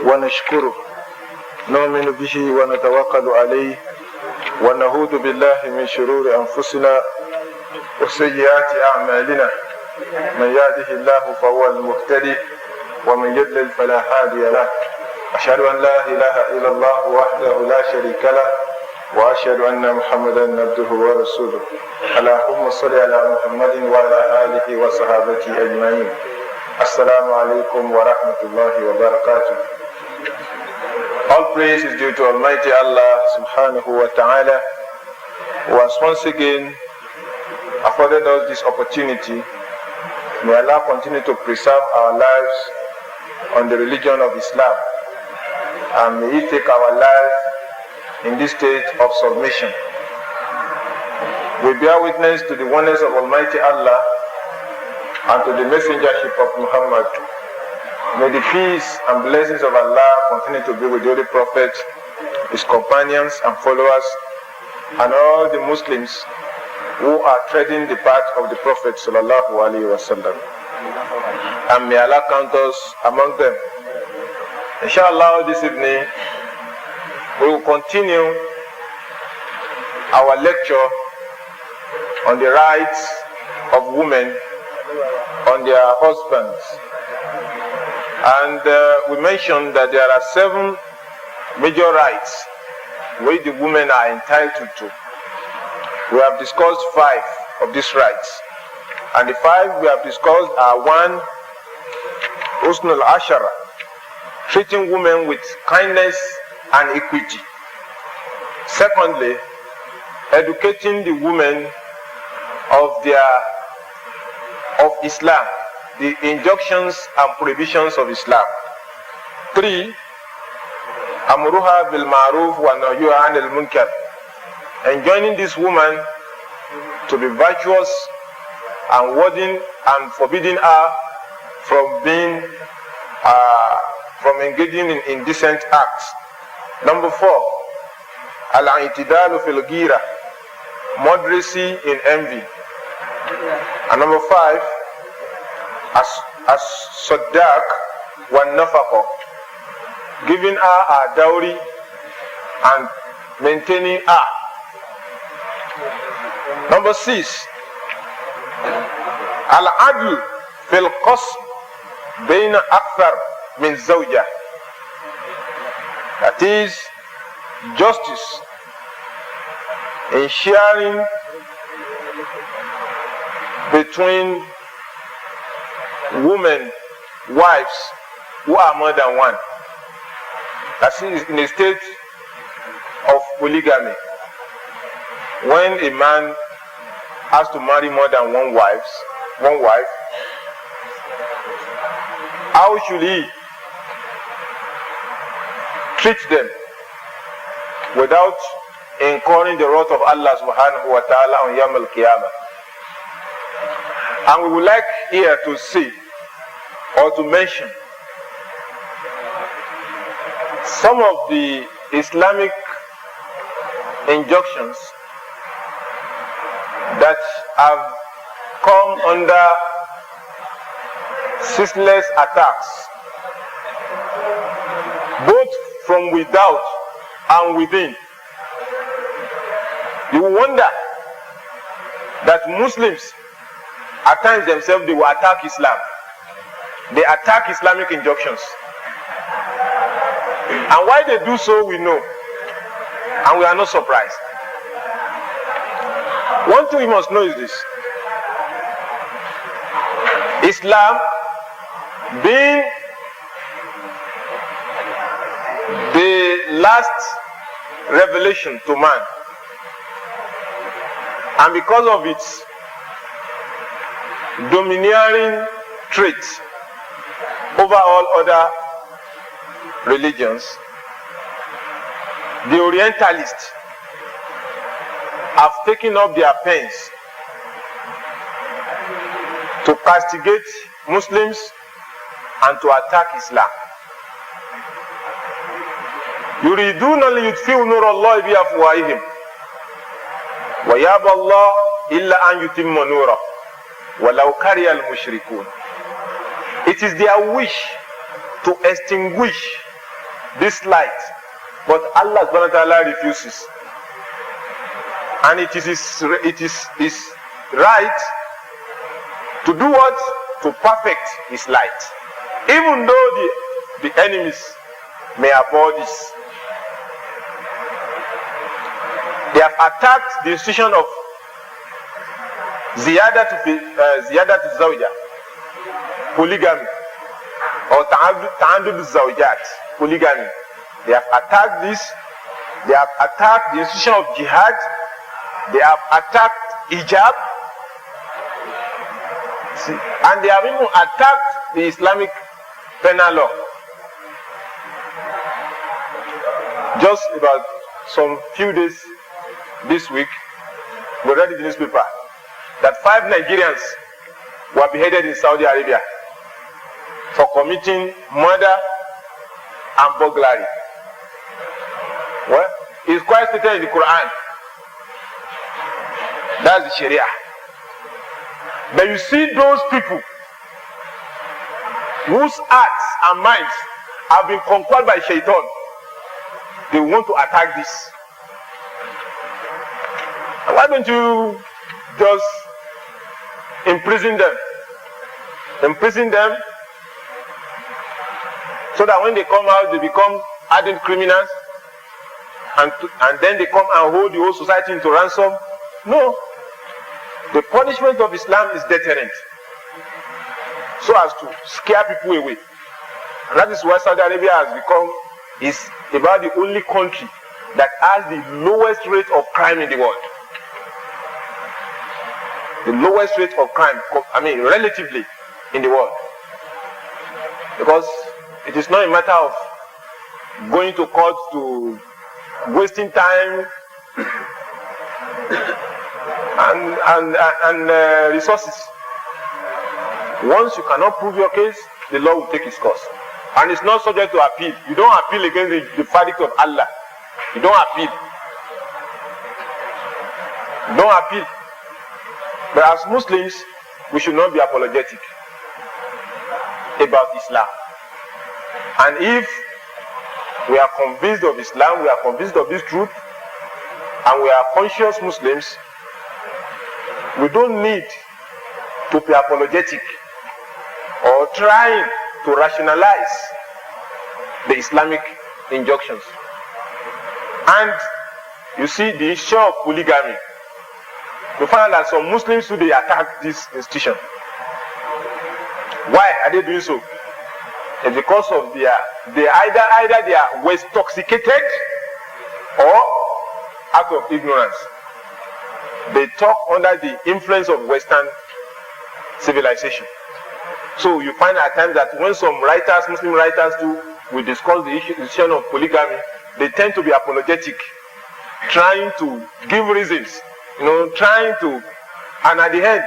ونشكره نؤمن به ونتوكل عليه ونعوذ بالله من شرور أنفسنا وسيئات أعمالنا من يهده الله فهو المهتدي ومن يضلل فلا هادي له أشهد أن لا إله إلا الله وحده لا شريك له وأشهد أن محمدا عبده ورسوله اللهم صل على محمد وعلى آله وصحابته أجمعين. Assalamu alaikum wa rahmatullahi wa barakatuh. All praise is due to Almighty Allah subhanahu wa ta'ala, who has once again afforded us this opportunity. May Allah continue to preserve our lives on the religion of Islam, and may He take our life in this state of submission. We bear witness to the oneness of Almighty Allah and to the messengership of Muhammad. May the peace and blessings of Allah continue to be with the Holy Prophet, his companions and followers, and all the Muslims who are treading the path of the Prophet sallallahu alaihi wasallam. And may Allah count us among them. Inshallah, this evening we will continue our lecture on the rights of women on their husbands. And we mentioned that there are 7 major rights which the women are entitled to. We have discussed 5 of these rights. And the 5 we have discussed are: 1, Husnul Ashara, treating women with kindness and equity. Secondly, educating the women of Islam, the injunctions and prohibitions of Islam. 3, Amruha bil Ma'ruf wa Nahyuha anil Munkar, enjoining this woman to be virtuous and warding and forbidding her from being from engaging in indecent acts. Number 4, Al-I'tidalu fil Ghira, moderacy in envy. And number 5, as-Saddaq wa Nafaqa, giving her a dowry and maintaining her. Number 6, Al-Adl fil Qasm bayna akthar min zawja, that is, justice in sharing between women, wives who are more than one. That is, in a state of polygamy, when a man has to marry more than one wife, how should he treat them without incurring the wrath of Allah subhanahu wa ta'ala on Yawm al-Qiyamah? And we would like here to see or to mention some of the Islamic injunctions that have come under ceaseless attacks, both from without and within. You wonder that Muslims at times themselves, they will attack Islam. They attack Islamic injunctions. And why they do so, we know. And we are not surprised. One thing we must know is this: Islam, being the last revelation to man, and because of its domineering traits over all other religions, the Orientalists have taken up their pens to castigate Muslims and to attack Islam. يريدون ليطفئوا نور الله بأفواههم ويأبى الله إلا أن يتم نوره ولو كره المشركون. It is their wish to extinguish this light, but Allah subhanahu wa ta'ala refuses. And it is his right to do what? To perfect his light. Even though the enemies may abhor this. They have attacked the institution of Ziyada to Zawja, polygamy, or Ta'andud Zawjat, polygamy. They have attacked this. They have attacked the institution of Jihad. They have attacked hijab. See? And they have even attacked the Islamic penal law. Just about some few days this week, we read in the newspaper that 5 Nigerians were beheaded in Saudi Arabia for committing murder and burglary. Well, it's quite stated in the Quran. That's the Sharia. But you see those people whose hearts and minds have been conquered by Shaitan, they want to attack this. And why don't you just imprison them? Imprison them so that when they come out, they become hardened criminals, and then they come and hold the whole society into ransom. No. The punishment of Islam is deterrent, so as to scare people away. And that is why Saudi Arabia is about the only country that has the lowest rate of crime in the world. The lowest rate of crime, relatively, in the world. Because it is not a matter of going to court to wasting time and resources. Once you cannot prove your case, the law will take its course. And it's not subject to appeal. You don't appeal against the verdict of Allah. You don't appeal. You don't appeal. But as Muslims, we should not be apologetic about Islam. And if we are convinced of Islam, we are convinced of this truth, and we are conscious Muslims, we don't need to be apologetic or trying to rationalize the Islamic injunctions. And you see the issue of polygamy. You find that some Muslims today attack this institution. Why are they doing so? It's because of either they are West toxicated or out of ignorance. They talk under the influence of Western civilization. So you find at times that when some writers, Muslim writers will discuss the issue of polygamy, they tend to be apologetic, trying to give reasons, trying to, and at the end,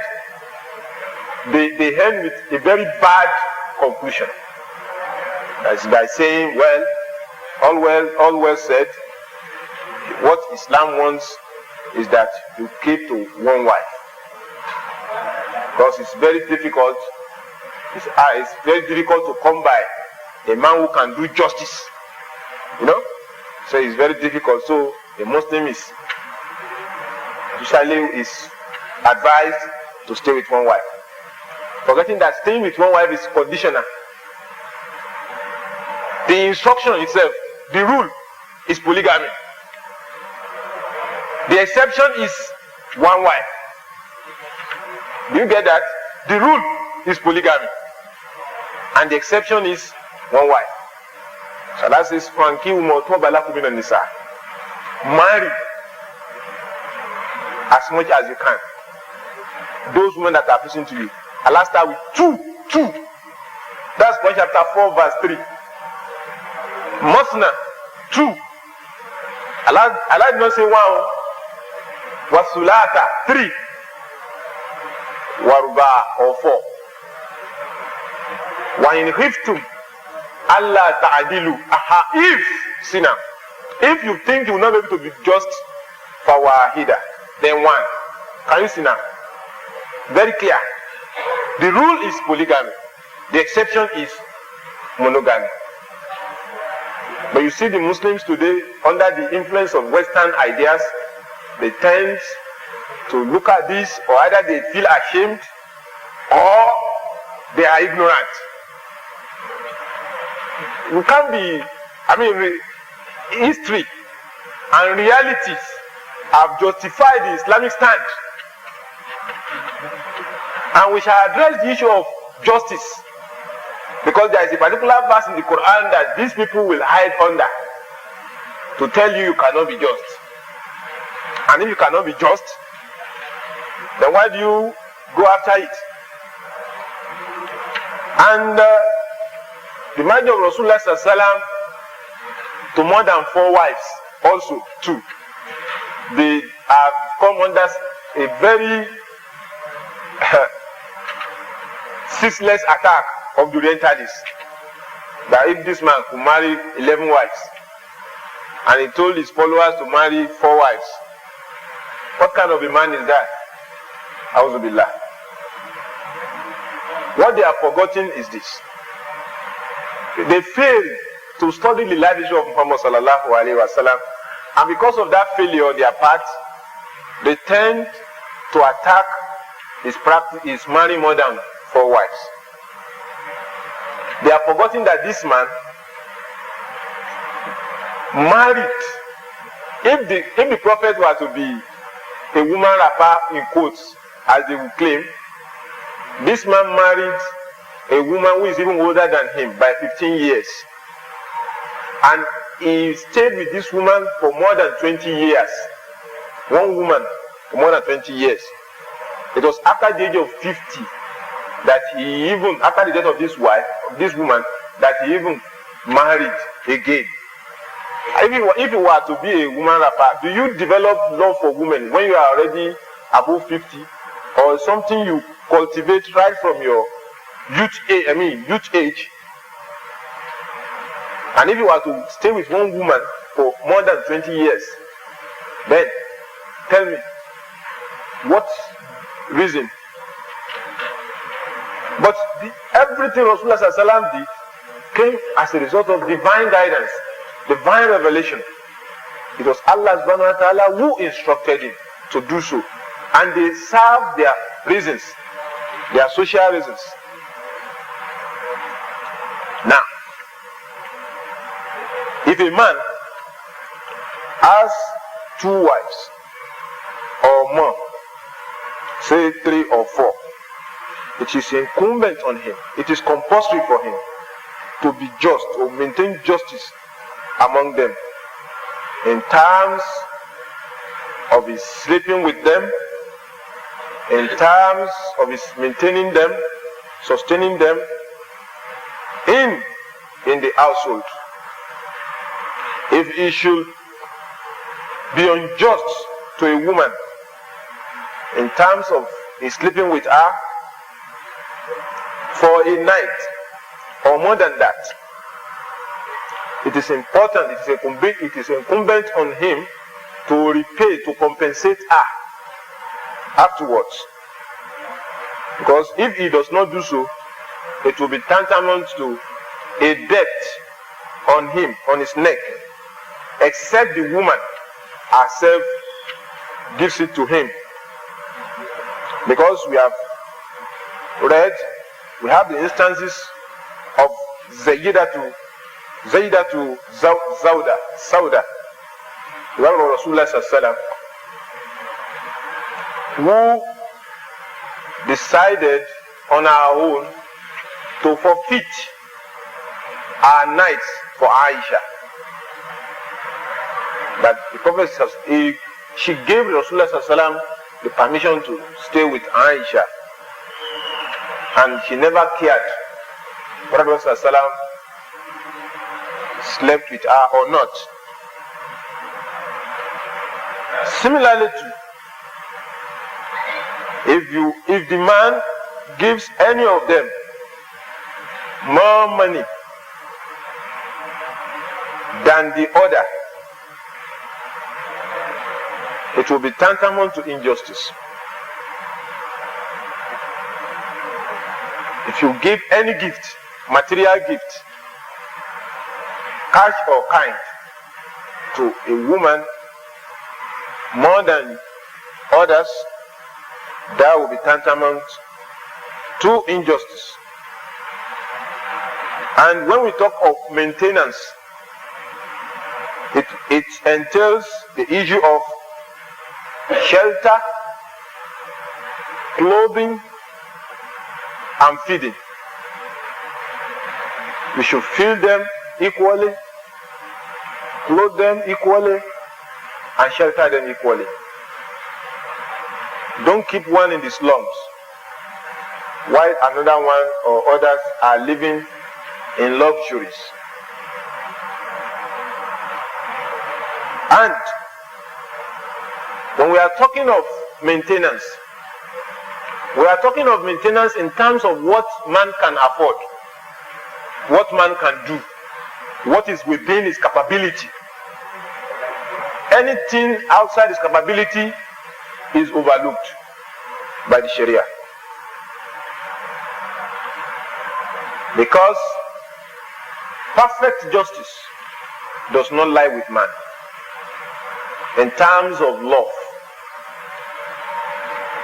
they end with a very bad conclusion. That's by saying, all well said, what Islam wants is that you keep to one wife. Because it's very difficult, it's very difficult to come by a man who can do justice. So it's very difficult. So a Muslim is advised to stay with one wife. Forgetting that staying with one wife is conditional. The instruction itself, the rule, is polygamy. The exception is one wife. Do you get that? The rule is polygamy. And the exception is one wife. So that says, marry as much as you can those women that are pleasing to you. Allah start with two. That's Quran chapter 4 verse 3. Masna, 2. Allah did not say 1. Wasulata, 3. Waruba, or 4. Wa in khiftum Allah ta'adilu. If you think you will not be able to be just for wahida, then 1. Can you see now? Very clear. The rule is polygamy. The exception is monogamy. But you see the Muslims today, under the influence of Western ideas, they tend to look at this, or either they feel ashamed or they are ignorant. We can't be, history and realities have justified the Islamic stand. And we shall address the issue of justice, because there is a particular verse in the Quran that these people will hide under to tell you you cannot be just. And if you cannot be just, then why do you go after it? And the marriage of Rasulullah sallallahu to more than 4 wives also too, they have come under a very ceaseless attack of the Orientalists, that if this man could marry 11 wives and he told his followers to marry 4 wives, what kind of a man is that? A'udhu billah. What they have forgotten is this: they failed to study the life issue of Muhammad sallallahu alaihi wasallam, and because of that failure on their part, they tend to attack his practice, his marrying more than 4 wives. They have forgotten that this man married. If the prophet were to be a woman rapper in quotes, as they would claim, this man married a woman who is even older than him by 15 years. And he stayed with this woman for more than 20 years. One woman for more than 20 years. It was after the age of 50 that he even, after the death of this wife, of this woman, that he even married again. If you were to be a woman rapper, do you develop love for women when you are already above 50, or something you cultivate right from your youth age? And if you were to stay with one woman for more than 20 years, then tell me, what reason? But everything Rasulullah sallallahu did came as a result of divine guidance, divine revelation. It was Allah subhanahu wa ta'ala who instructed him to do so. And they served their reasons, their social reasons. Now, if a man has 2 wives or more, say 3 or 4, it is incumbent on him, it is compulsory for him to be just, or maintain justice among them in terms of his sleeping with them, in terms of his maintaining them, sustaining them in the household. If he should be unjust to a woman in terms of his sleeping with her for a night or more than that, it is important, it is incumbent on him to repay, to compensate her afterwards. Because if he does not do so, it will be tantamount to a debt on him, on his neck, except the woman herself gives it to him. Because we have the instances of Zaydatu Sauda, the wife of Rasulullah sallallahu, who decided on her own to forfeit her nights for Aisha. That the Prophet, she gave Rasulullah sallallahu the permission to stay with Aisha, and she never cared whether Prophet slept with her or not. Similarly, if the man gives any of them more money than the other, it will be tantamount to injustice. If you give any gift, material gift, harsh or kind to a woman more than others, that will be tantamount to injustice. And when we talk of maintenance, it entails the issue of shelter, clothing, and feeding. We should feed them equally, clothe them equally, and shelter them equally. Don't keep one in the slums while another one or others are living in luxuries. And when we are talking of maintenance, we are talking of maintenance in terms of what man can afford, what man can do, what is within his capability. Anything outside his capability is overlooked by the Sharia. Because perfect justice does not lie with man. In terms of love,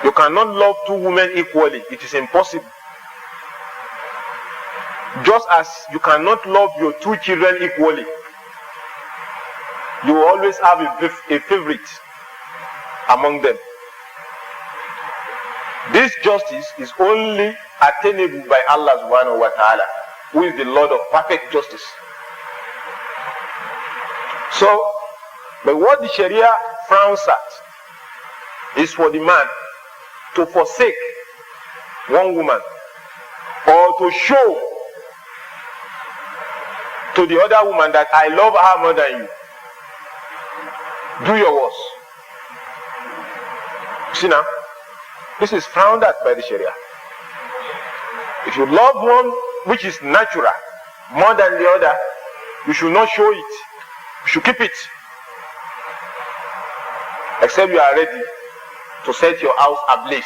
you cannot love two women equally. It is impossible. Just as you cannot love your two children equally, you will always have a favorite among them. This justice is only attainable by Allah subhanahu wa ta'ala, who is the Lord of perfect justice. So, but what the Sharia frowns at is for the man to forsake one woman, or to show to the other woman that I love her more than you. Do your worst. See now, this is frowned at by the Sharia. If you love one which is natural more than the other, you should not show it. You should keep it. Except you are ready to set your house ablaze.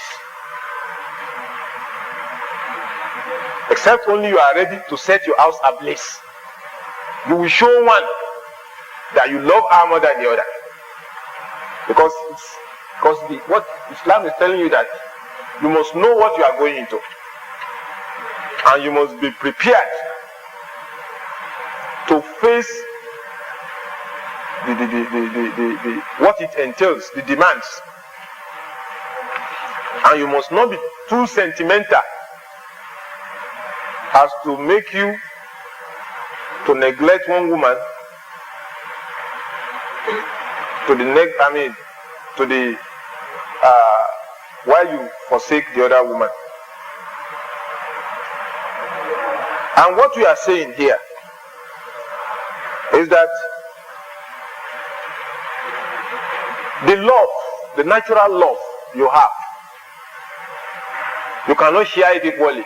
Except only you are ready to set your house ablaze. You will show one that you love her more than the other. Because what Islam is telling you, that you must know what you are going into. And you must be prepared to face what it entails, the demands. And you must not be too sentimental as to make you to neglect one woman while you forsake the other woman. And what we are saying here is that the love, the natural love you have, you cannot share it equally.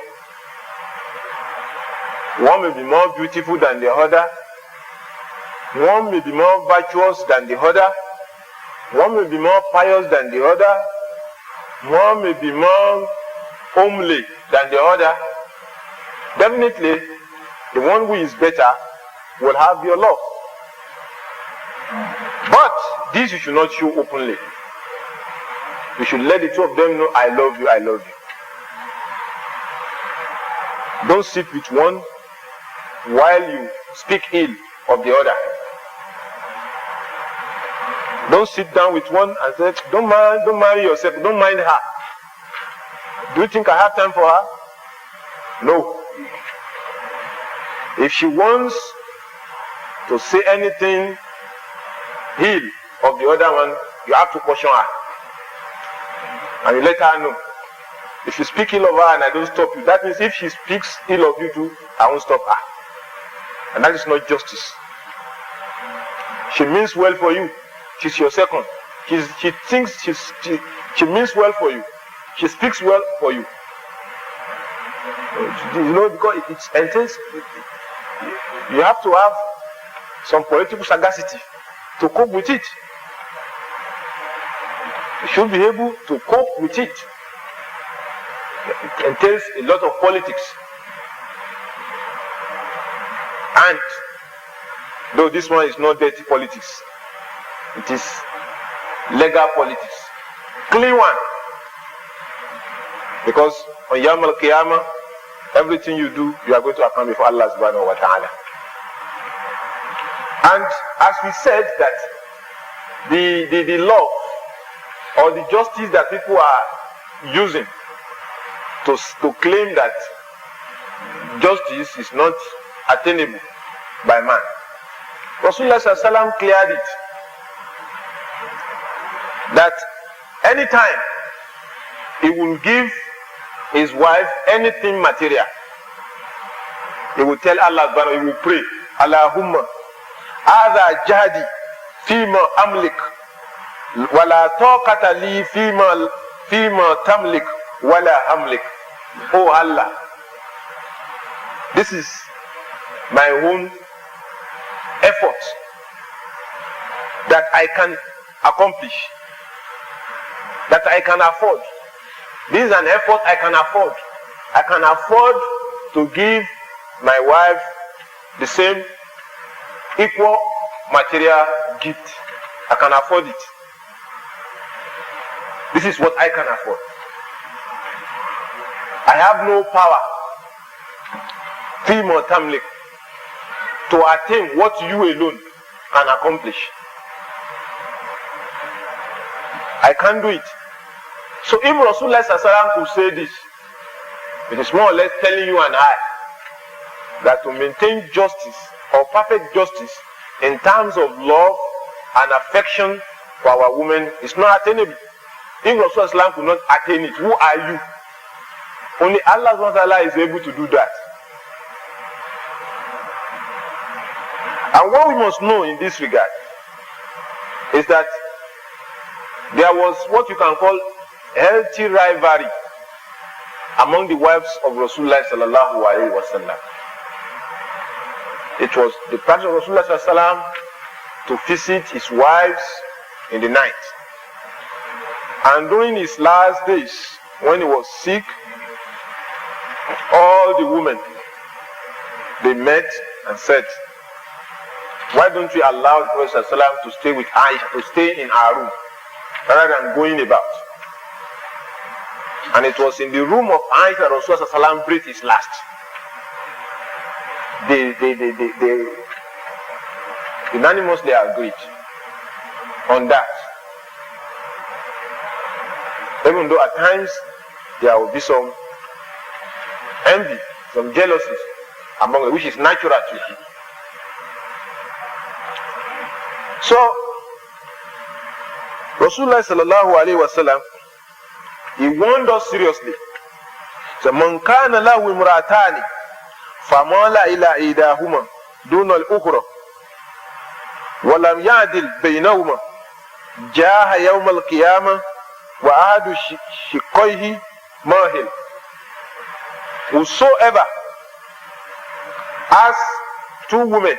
One may be more beautiful than the other. One may be more virtuous than the other. One may be more pious than the other. One may be more homely than the other. Definitely, the one who is better will have your love. But this you should not show openly. You should let the two of them know, I love you, I love you. Don't sit with one while you speak ill of the other. Don't sit down with one and say, don't marry yourself, don't mind her. Do you think I have time for her? No. If she wants to say anything ill of the other one, you have to caution her. And you let her know. If you speak ill of her and I don't stop you, that means if she speaks ill of you too, I won't stop her. And that is not justice. She means well for you. She's your second. She thinks she means well for you. She speaks well for you. You know, because it entails, you have to have some political sagacity to cope with it. You should be able to cope with it. It entails a lot of politics. And Though this one is not dirty politics. It is legal politics. Clean one. Because on Yawm al-Qiyamah, everything you do, you are going to account before Allah subhanahu wa ta'ala. And as we said that the law or the justice that people are using to claim that justice is not attainable by man, Rasulullah sallallahu alaihi wasallam cleared it. That anytime he will give his wife anything material, he will tell Allah, he will pray, Allahumma hadha jahdi fima amlik wala taqata li fima tamlik wala amlik. Oh Allah, this is my own effort that I can accomplish, that I can afford. This is an effort I can afford. I can afford to give my wife the same equal material gift. I can afford it. This is what I can afford. I have no power to attain what you alone can accomplish. I can't do it. So if Rasulullah sallallahu could say this, it is more or less telling you and I that to maintain justice or perfect justice in terms of love and affection for our women is not attainable. If Rasulullah could not attain it, who are you? Only Allah subhanahu wa ta'ala is able to do that. And what we must know in this regard is that there was what you can call healthy rivalry among the wives of Rasulullah sallallahu alaihi wasallam. It was the practice of Rasulullah sallallahu alaihi wasallam to visit his wives in the night. And during his last days, when he was sick, all the women, they met and said, why don't we allow the Prophet sallallahu alaihi wasallam to stay with Aisha, to stay in our room, rather than going about? And it was in the room of Aisha Rasulullah sallallahu alaihi wasallam breathed his last. They unanimously agreed on that. Even though at times there will be some envy, some jealousies among them, which is natural to you. So Rasulullah sallallahu alaihi wasallam, he warned us seriously. So man kana lahu imra'atani famala ila idahuma duna al-ukhra wa lam ya'dil baynahuma jaa yawm al-qiyamah wa ahadu shiqqayhi mahil. Whosoever has two women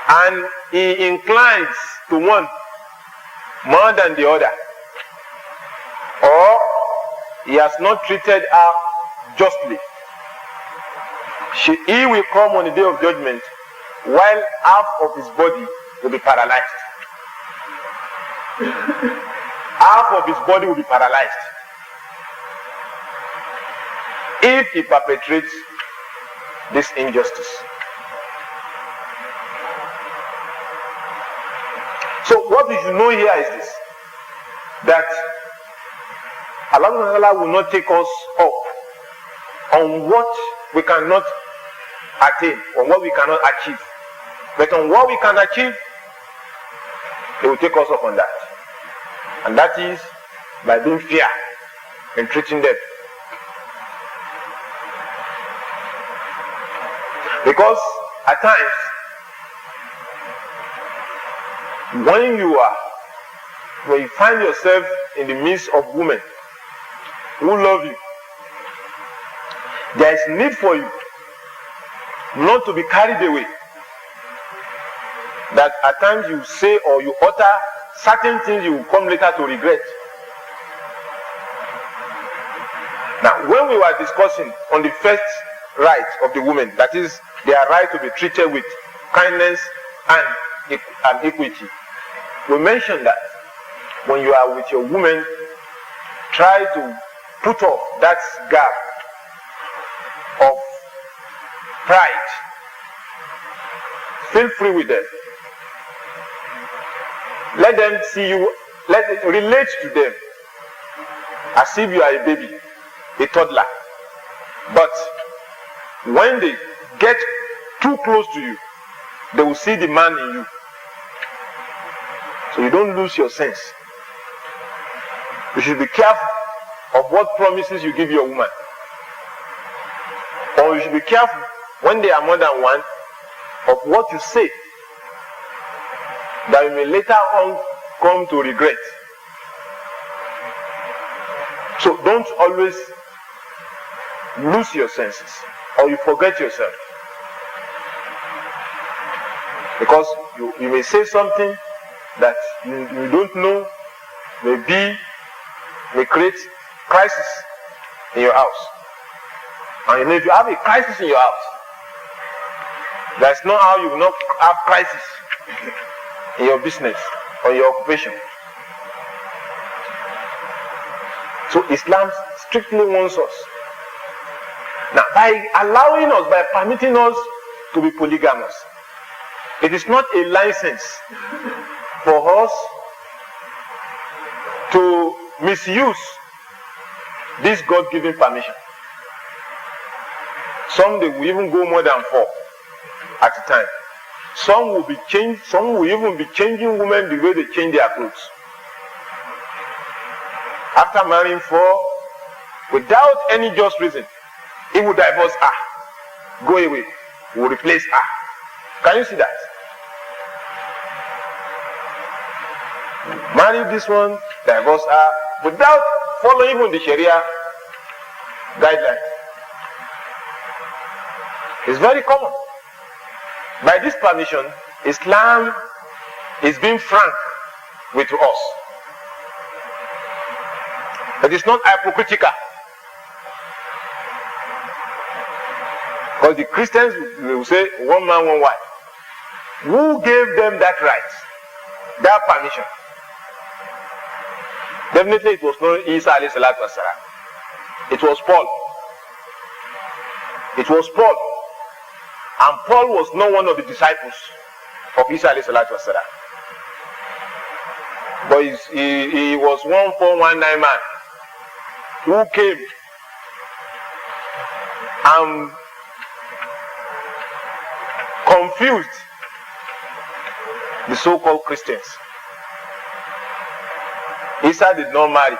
and he inclines to one more than the other, or he has not treated her justly, he will come on the day of judgment while half of his body will be paralyzed. Half of his body will be paralyzed if he perpetrates this injustice. So what we should know here is this, that Allah will not take us up on what we cannot attain, on what we cannot achieve. But on what we can achieve, He will take us up on that. And that is by being fair in treating them. Because at times, when you find yourself in the midst of women who love you, there is need for you not to be carried away. That at times you say or you utter certain things you will come later to regret. Now, when we were discussing on the first right of the woman, that is they are right to be treated with kindness and equity. We mentioned that when you are with your woman, try to put off that gap of pride. Feel free with them. Let them see you, relate to them as if you are a baby, a toddler. But when they get too close to you, they will see the man in you. So you don't lose your sense. You should be careful of what promises you give your woman. Or you should be careful when they are more than one of what you say, that you may later on come to regret. So don't always lose your senses or you forget yourself. Because you may say something that you don't know, may create crisis in your house. And if you have a crisis in your house, that's not how you will not have crisis in your business or your occupation. So Islam strictly wants us. Now, by allowing us, by permitting us to be polygamous, it is not a license for us to misuse this God-given permission. Some they will even go more than 4 at a time. Some will even be changing women the way they change their clothes. After marrying 4, without any just reason, he will divorce her. Go away. He will replace her. Can you see that? Marry this one, divorce her, without following even the Sharia guidelines. It's very common. By this permission, Islam is being frank with us. It is not hypocritical. Because the Christians will say, one man, one wife. Who gave them that right? That permission? Definitely it was not Isa alayhi salatu wasalam. It was Paul. It was Paul. And Paul was not one of the disciples of Isa alayhi salatu wasalam. But he was 1419 man who came and confused the so-called Christians. Isa did not marry.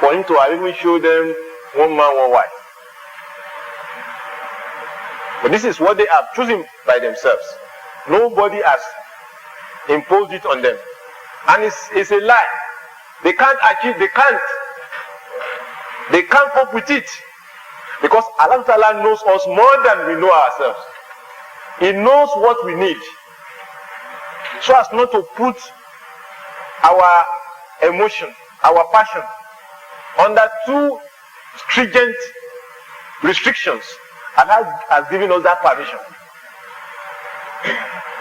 For him to have even show them one man, one wife. But this is what they have chosen by themselves. Nobody has imposed it on them. And it's a lie. They can't achieve, they can't cope with it. Because Allah Ta'ala knows us more than we know ourselves. He knows what we need. So as not to put our emotion, our passion under too stringent restrictions, Allah has given us that permission.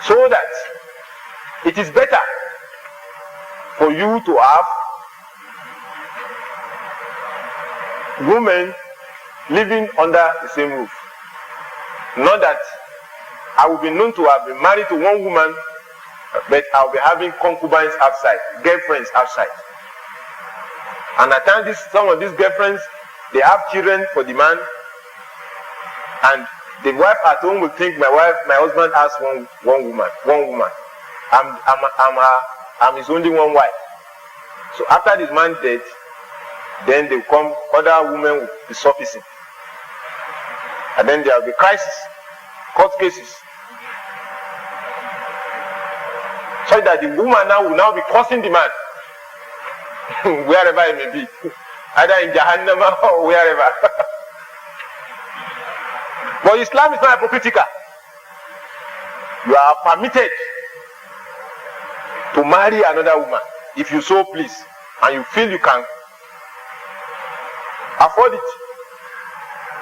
So that it is better for you to have women living under the same roof. Not that I will be known to have been married to one woman, but I'll be having concubines outside, girlfriends outside. And at times some of these girlfriends, they have children for the man, and the wife at home will think my husband has one woman. I'm his only one wife. So after this man dead, then they come, other women will be surfacing. And then there will be crisis, court cases. So that the woman now will now be cursing the man, wherever it may be, either in Jahannam or wherever. But Islam is not hypocritical. You are permitted to marry another woman if you so please, and you feel you can afford it.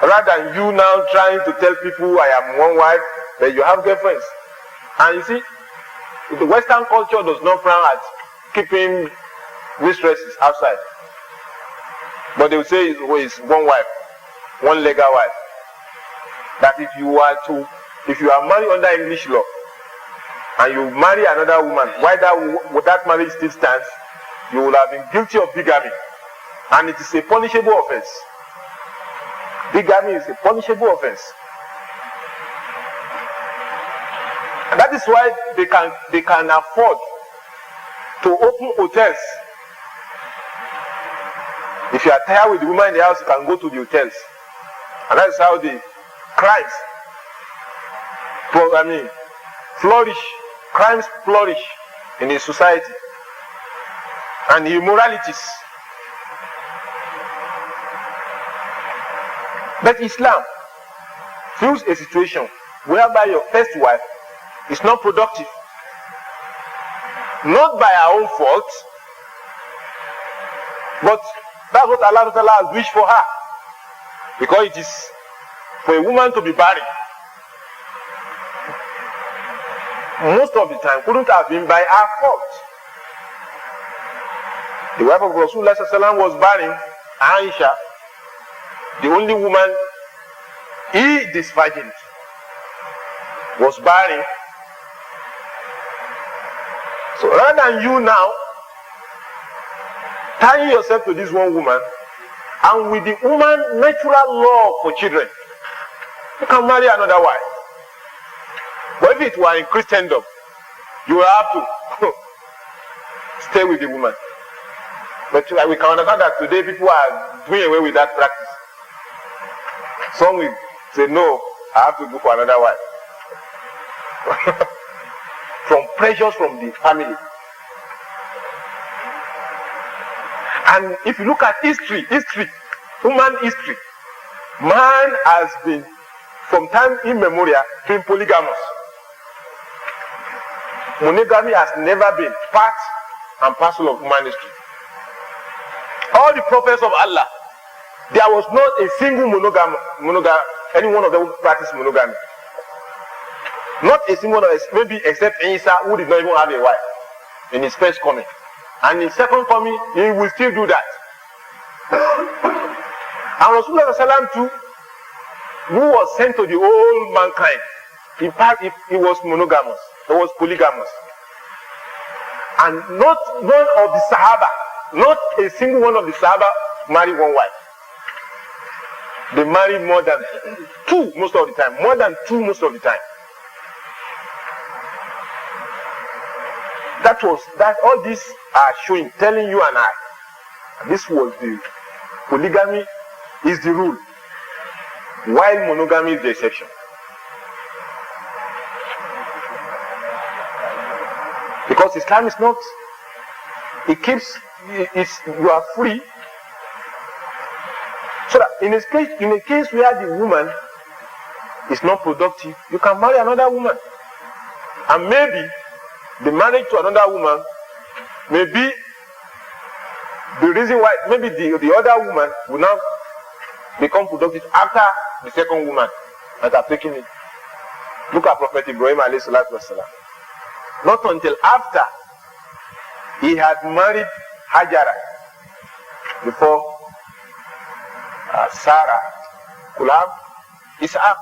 Rather than you now trying to tell people I am one wife, that you have girlfriends. And you see, the Western culture does not frown at keeping mistresses outside. But they will say it's one wife, one legal wife. That if you are married under English law, and you marry another woman, while that marriage still stands, you will have been guilty of bigamy. And it is a punishable offense. Bigamy is a punishable offense. And that is why they can afford to open hotels. If you are tired with the woman in the house, you can go to the hotels. And that is how the crimes flourish. Crimes flourish in a society. And immoralities. But Islam feels a situation whereby your first wife is not productive. Not by her own fault, but that's what Allah has wished for her. Because it is for a woman to be barren. Most of the time couldn't have been by her fault. The wife of Rasulullah was barren, Aisha, the only woman he disvirgined, was barren. So rather than you now tying yourself to this one woman, and with the woman natural love for children, you can marry another wife. But if it were in Christendom, you will have to stay with the woman. But we can understand that today people are doing away with that practice. Some will say, no, I have to go for another wife. From pressures from the family. And if you look at history, human history, man has been, from time immemorial, been polygamous. Monogamy has never been part and parcel of human history. All the prophets of Allah, there was not a single any one of them who practiced monogamy. Not a single one of them, maybe except Isa, who did not even have a wife in his first coming. And in his second coming, he will still do that. And Rasulullah too, who was sent to the whole mankind, in fact, he was monogamous, he was polygamous. And not one of the Sahaba, not a single one of the Sahaba married one wife. They marry more than two most of the time. More than two most of the time. That all these are showing, telling you and I, this was the polygamy is the rule, while monogamy is the exception. Because Islam is not, it keeps, you are free. So that in a case where the woman is not productive, you can marry another woman. And maybe the marriage to another woman may be the reason why maybe the other woman will now become productive after the second woman that have taken it. Look at Prophet Ibrahim alayhi salatu wasalam. Not until after he had married Hajara before Sarah could have Isaac.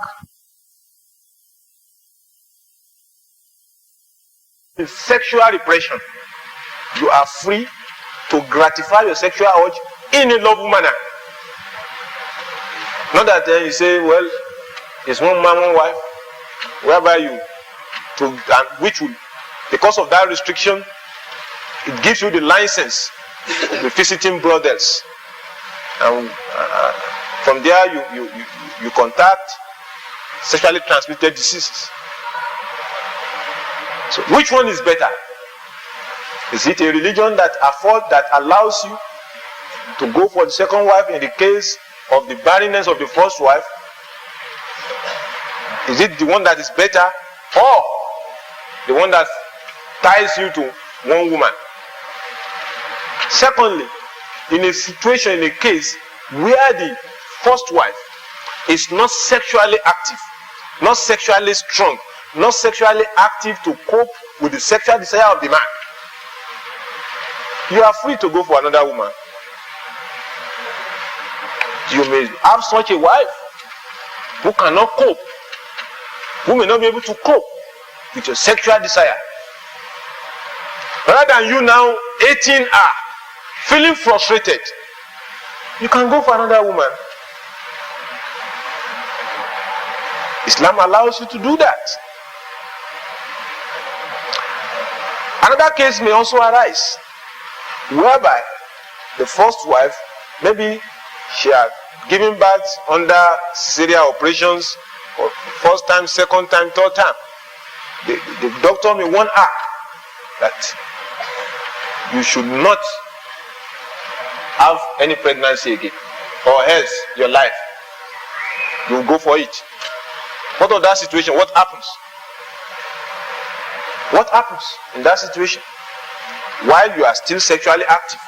In sexual repression, you are free to gratify your sexual urge in a lawful manner. Not that you say, well, it's one man, one wife, whereby which will, because of that restriction, it gives you the license to be visiting brothels. And from there, you contact sexually transmitted diseases. So, which one is better? Is it a religion that allows you to go for the second wife in the case of the barrenness of the first wife? Is it the one that is better, or the one that ties you to one woman? Secondly, in a situation, in a case where the first wife is not sexually active, not sexually strong, not sexually active to cope with the sexual desire of the man, you are free to go for another woman. You may have such a wife who cannot cope, who may not be able to cope with your sexual desire. Rather than you now 18 her, feeling frustrated, you can go for another woman. Islam allows you to do that. Another case may also arise whereby the first wife, maybe she had given birth under cesarean operations, or first time, second time, third time. The doctor may warn her that you should not have any pregnancy again, or else your life, you will go for it. What of that situation? What happens? What happens in that situation while you are still sexually active?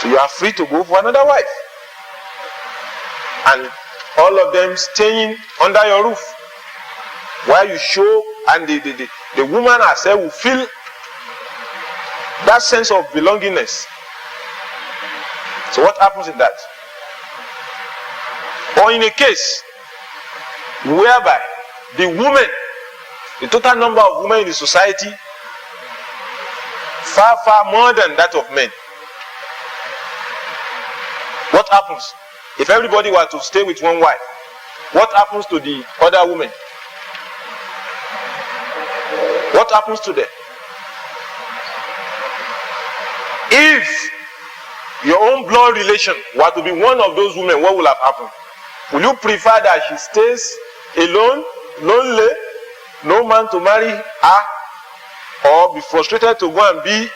So you are free to go for another wife, and all of them staying under your roof while you show, and the woman herself will feel that sense of belongingness. So what happens in that? Or in a case whereby the women, the total number of women in the society, far more than that of men. What happens if everybody were to stay with one wife? What happens to the other women? What happens to them? If your own blood relation were to be one of those women, what will have happened? Will you prefer that she stays alone, lonely, no man to marry her, or be frustrated to go and be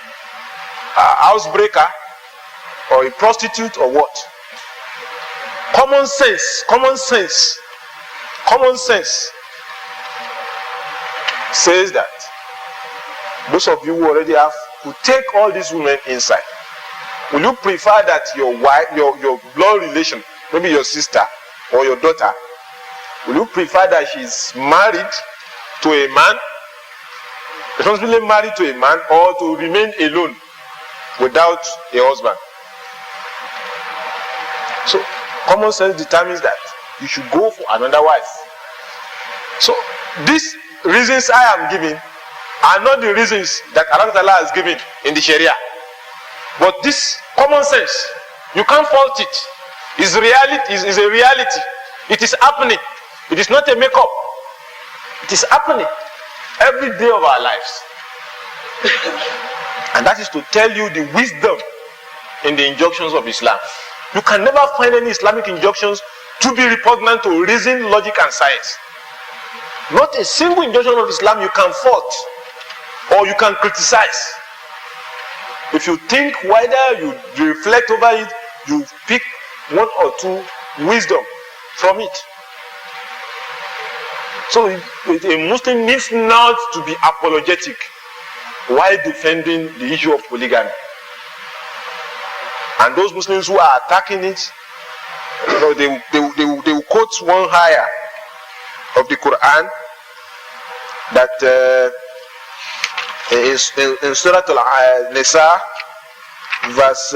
a housebreaker or a prostitute, or what? Common sense says that those of you who already have, who take all these women inside, will you prefer that your wife, your blood relation, maybe your sister or your daughter, will you prefer that she's married to a man, responsibly married to a man, or to remain alone without a husband? So common sense determines that you should go for another wife. So these reasons I am giving are not the reasons that Allah has given in the Sharia, but this common sense, you can't fault it. Is reality, is a reality. It is happening. It is not a makeup. It is happening every day of our lives. And that is to tell you the wisdom in the injunctions of Islam. You can never find any Islamic injunctions to be repugnant to reason, logic, and science. Not a single injunction of Islam you can fault or you can criticize. If you think wider, you reflect over it, you pick one or two wisdom from it. So a Muslim needs not to be apologetic while defending the issue of polygamy. And those Muslims who are attacking it, you know, they will quote one ayah of the Quran that is in Surah Al-Nisa, verse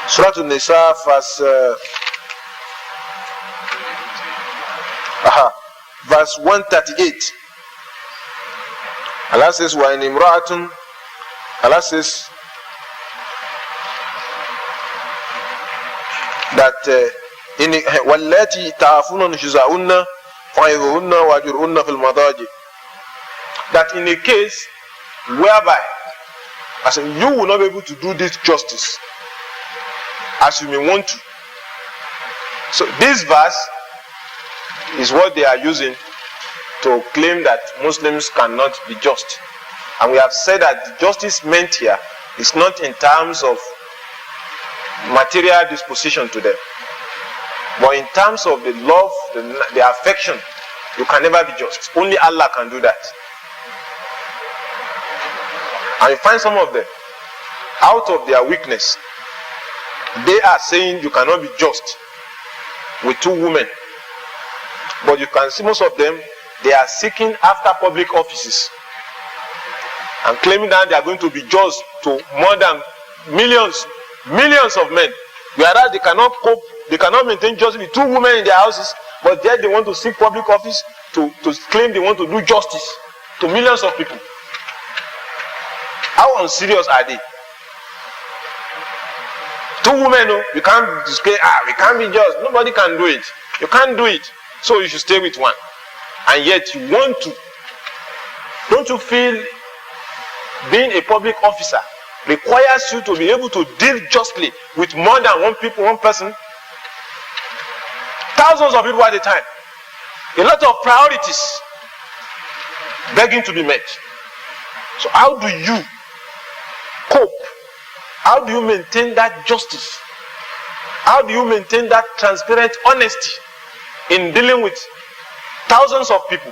Surah Al-Nisa, verse 138. Allah says, "Wa in imra'atun," Allah says that in wallati ta'afuna nushuzahunna fa'idhuhunna wajurhunna fil madaji, that in a case whereby, as in, you will not be able to do this justice as you may want to. So this verse is what they are using to claim that Muslims cannot be just. And we have said that the justice meant here is not in terms of material disposition to them, but in terms of the love, the affection. You can never be just. Only Allah can do that. And you find some of them, out of their weakness, they are saying you cannot be just with two women. But you can see most of them, they are seeking after public offices and claiming that they are going to be just to more than millions of men. Whereas they cannot cope, they cannot maintain justice with two women in their houses, but yet they want to seek public office to claim they want to do justice to millions of people. How unserious are they? Two women, no, you can't display, we can't be just. Nobody can do it. You can't do it. So you should stay with one. And yet you want to. Don't you feel being a public officer requires you to be able to deal justly with more than one person? Thousands of people at a time. A lot of priorities begging to be met. So how do you cope? How do you maintain that justice? How do you maintain that transparent honesty in dealing with thousands of people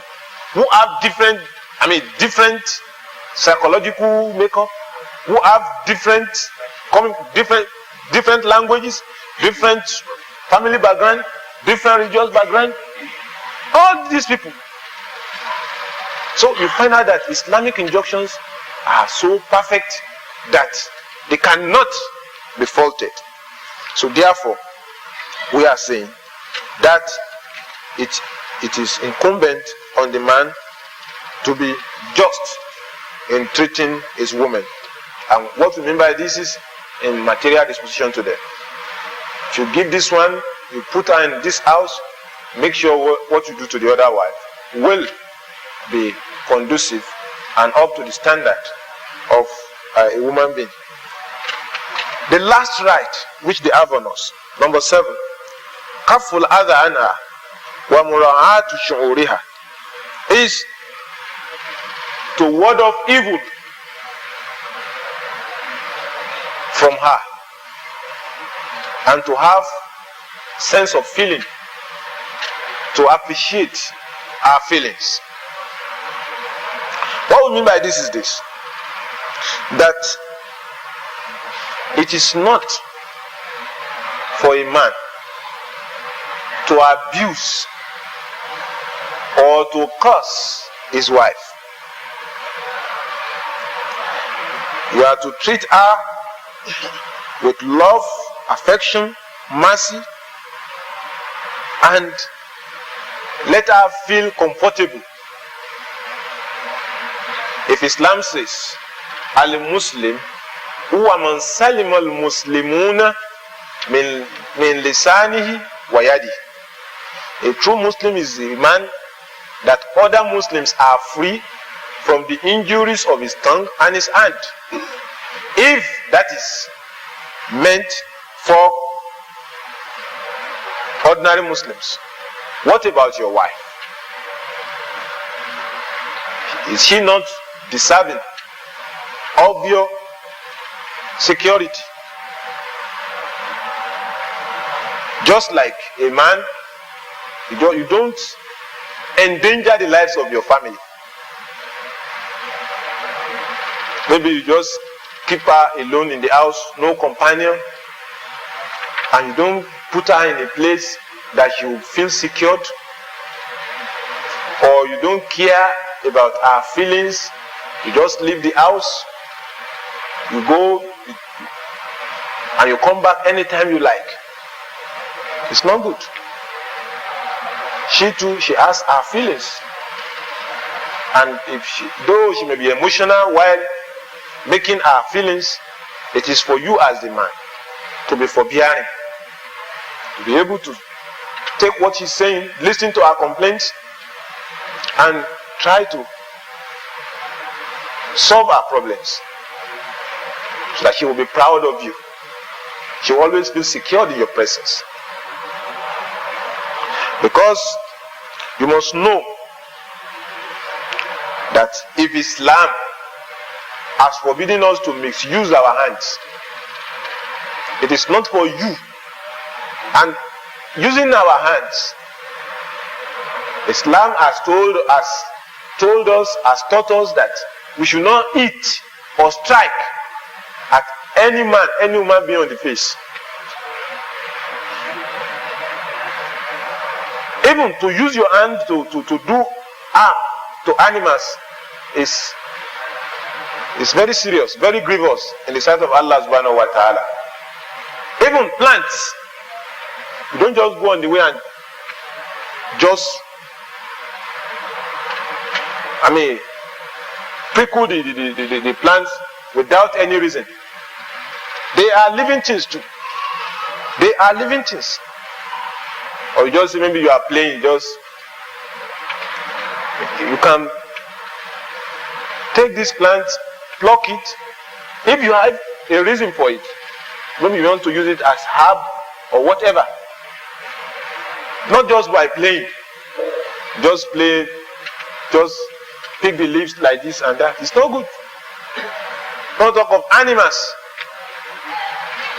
who have different psychological makeup, who have different languages, different family background, different religious background, all these people. So you find out that Islamic injunctions are so perfect that they cannot be faulted. So therefore, we are saying that it is incumbent on the man to be just in treating his woman. And what we mean by this is in material disposition to them. If you give this one, you put her in this house, make sure what you do to the other wife will be conducive and up to the standard of a human being. The last right which they have on us, number 7, kaful adha anha wa mura'atu shu'uriha, is to ward off evil from her and to have sense of feeling, to appreciate our feelings. What we mean by this is this: that it is not for a man to abuse or to curse his wife. You are to treat her with love, affection, mercy, and let her feel comfortable. If Islam says, Al-Muslim huwa man salima al-muslimuna min lisanihi wa yadihi. A true Muslim is a man that other Muslims are free from the injuries of his tongue and his hand. If that is meant for ordinary Muslims, what about your wife? Is she not deserving of your security? Just like a man, you don't endanger the lives of your family. Maybe you just keep her alone in the house, no companion, and you don't put her in a place that she will feel secured, or you don't care about her feelings. You just leave the house, you go and you come back anytime you like. It's not good. She too, she has her feelings, and though she may be emotional while making her feelings, it is for you as the man to be forbearing, to be able to take what she's saying, listen to her complaints, and try to solve her problems, so that she will be proud of you. She will always feel secured in your presence. Because you must know that if Islam has forbidden us to misuse our hands, it is not for you. And using our hands, Islam has taught us that we should not eat or strike at any man, any woman being on the face. Even to use your hand to do harm to animals is very serious, very grievous in the sight of Allah subhanahu wa ta'ala. Even plants, you don't just go on the way and just prickle the plants without any reason. They are living things too. They are living things. Or you just maybe you are playing, you can take this plant, pluck it. If you have a reason for it, maybe you want to use it as herb or whatever. Not just by playing. Just play, just pick the leaves like this and that. It's not good. Don't talk of animals.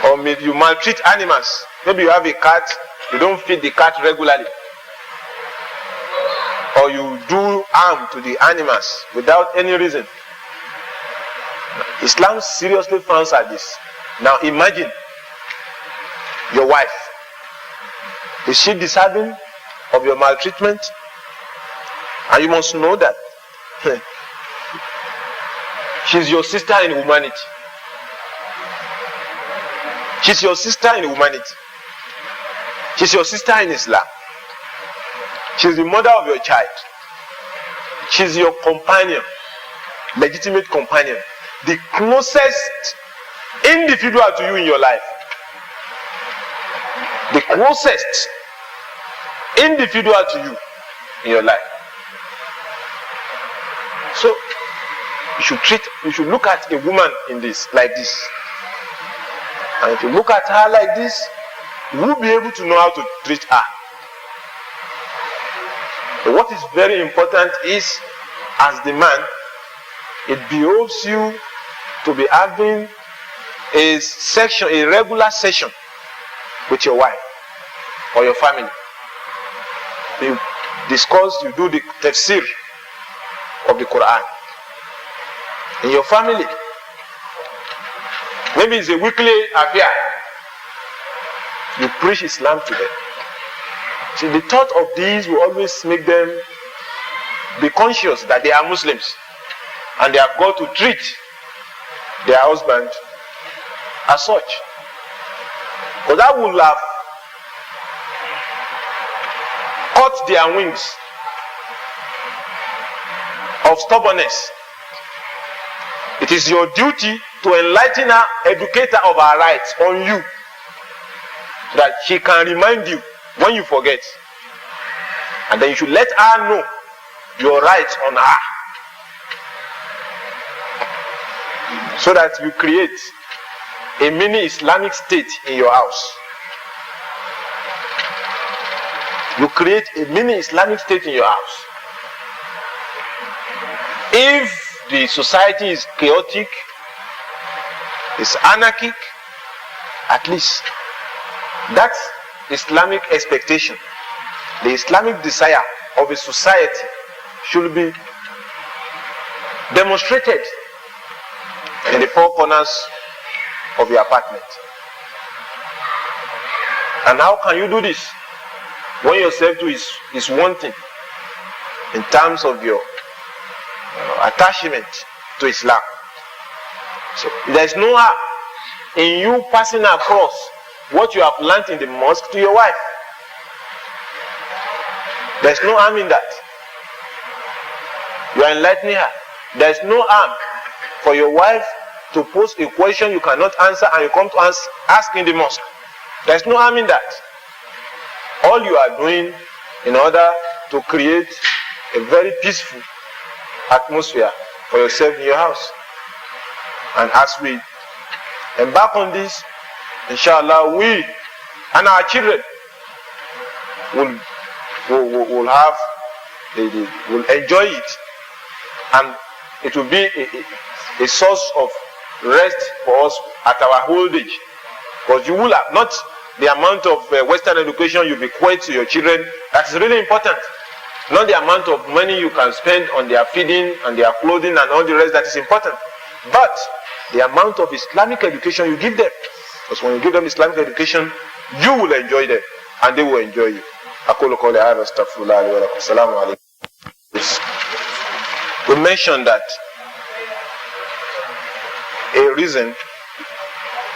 Or maybe you maltreat animals. Maybe you have a cat, you don't feed the cat regularly. Or you do harm to the animals without any reason. Islam seriously frowns at this. Now imagine your wife. Is she deserving of your maltreatment? And you must know that she's your sister in humanity. She's your sister in humanity. She's your sister in Islam. She's the mother of your child. She's your companion, legitimate companion, the closest individual to you in your life. The closest individual to you in your life. So you should look at a woman in this, like this. And if you look at her like this, you will be able to know how to treat her. But what is very important is, as the man, it behoves you to be having a regular session with your wife or your family. You discuss, you do the tafsir of the Quran in your family. Maybe it's a weekly affair. You preach Islam to them. See, the thought of these will always make them be conscious that they are Muslims and they have got to treat their husband as such. Because that will have cut their wings of stubbornness. It is your duty to enlighten her, educate her of her rights on you, so that she can remind you when you forget. And then you should let her know your rights on her, so that you create a mini Islamic state in your house. You create a mini Islamic state in your house. If the society is chaotic, is anarchic, at least that's Islamic expectation. The Islamic desire of a society should be demonstrated in the four corners of your apartment. And how can you do this when yourself too is wanting in terms of your attachment to Islam? So there is no harm in you passing across what you have learnt in the mosque to your wife. There is no harm in that. You are enlightening her. There is no harm for your wife to pose a question you cannot answer and you come to ask in the mosque. There is no harm in that. All you are doing in order to create a very peaceful atmosphere for yourself in your house. And as we embark on this, inshallah, we and our children will have, will enjoy it, and it will be a source of rest for us at our old age. Because you will have not the amount of Western education you bequeath to your children. That is really important. Not the amount of money you can spend on their feeding and their clothing and all the rest. That is important. But the amount of Islamic education you give them. Because when you give them Islamic education, you will enjoy them and they will enjoy you. We mentioned that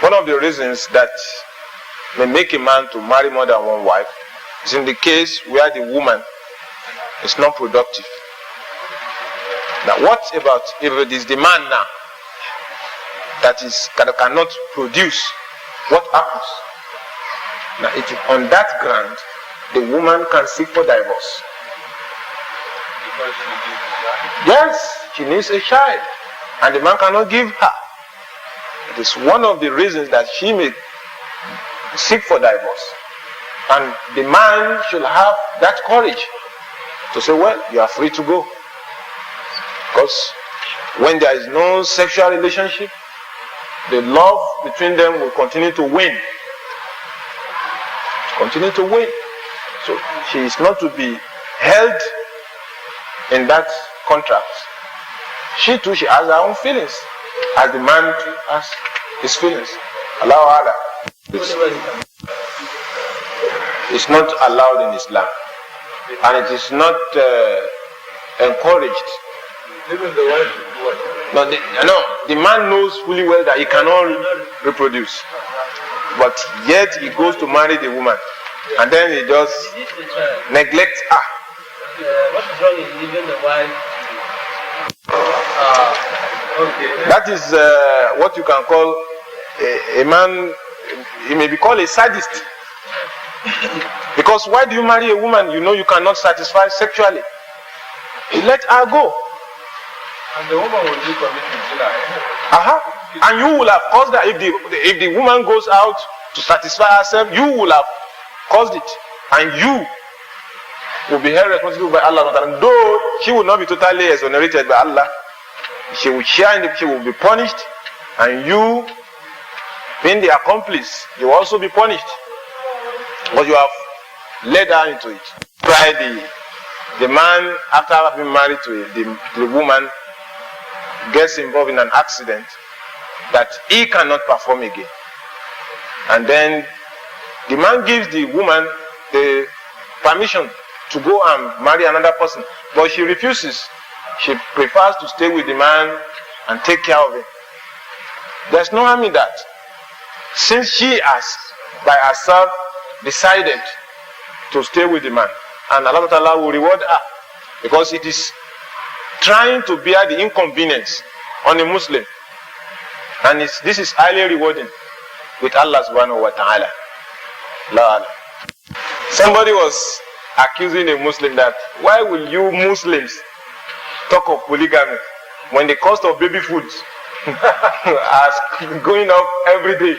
one of the reasons that may make a man to marry more than one wife is in the case where the woman is not productive. Now, what about if it is the man now that cannot produce? What happens? Now, it is on that ground the woman can seek for divorce. Yes, she needs a child, and the man cannot give her. It is one of the reasons that she may seek for divorce, and the man should have that courage to say, well, you are free to go. Because when there is no sexual relationship, the love between them will continue to wane. So she is not to be held in that contract. She too, she has her own feelings, as the man too has his feelings. Allah. It's not allowed in Islam, and it is not encouraged. Even the wife. The man knows fully well that he cannot reproduce, but yet he goes to marry the woman, and then he just neglects her. What is wrong in leaving the wife? Okay. That is what you can call a man. He may be called a sadist. Because why do you marry a woman you know you cannot satisfy sexually? You let her go. And the woman will be committed July. And you will have caused that. If the woman goes out to satisfy herself, you will have caused it. And you will be held responsible by Allah. And though she will not be totally exonerated by Allah, she will share in she will be punished. And you, being the accomplice, you will also be punished. But you have led her into it. Try the man, after being married to the woman, gets involved in an accident that he cannot perform again. And then the man gives the woman the permission to go and marry another person. But she refuses. She prefers to stay with the man and take care of him. There's no harm in that. Since she has, by herself, decided to stay with the man, and Allah Ta'ala will reward her, because it is trying to bear the inconvenience on a Muslim, and this is highly rewarding with Allah Subhanahu wa Ta'ala. Somebody was accusing a Muslim that, why will you Muslims talk of polygamy when the cost of baby foods are going up every day?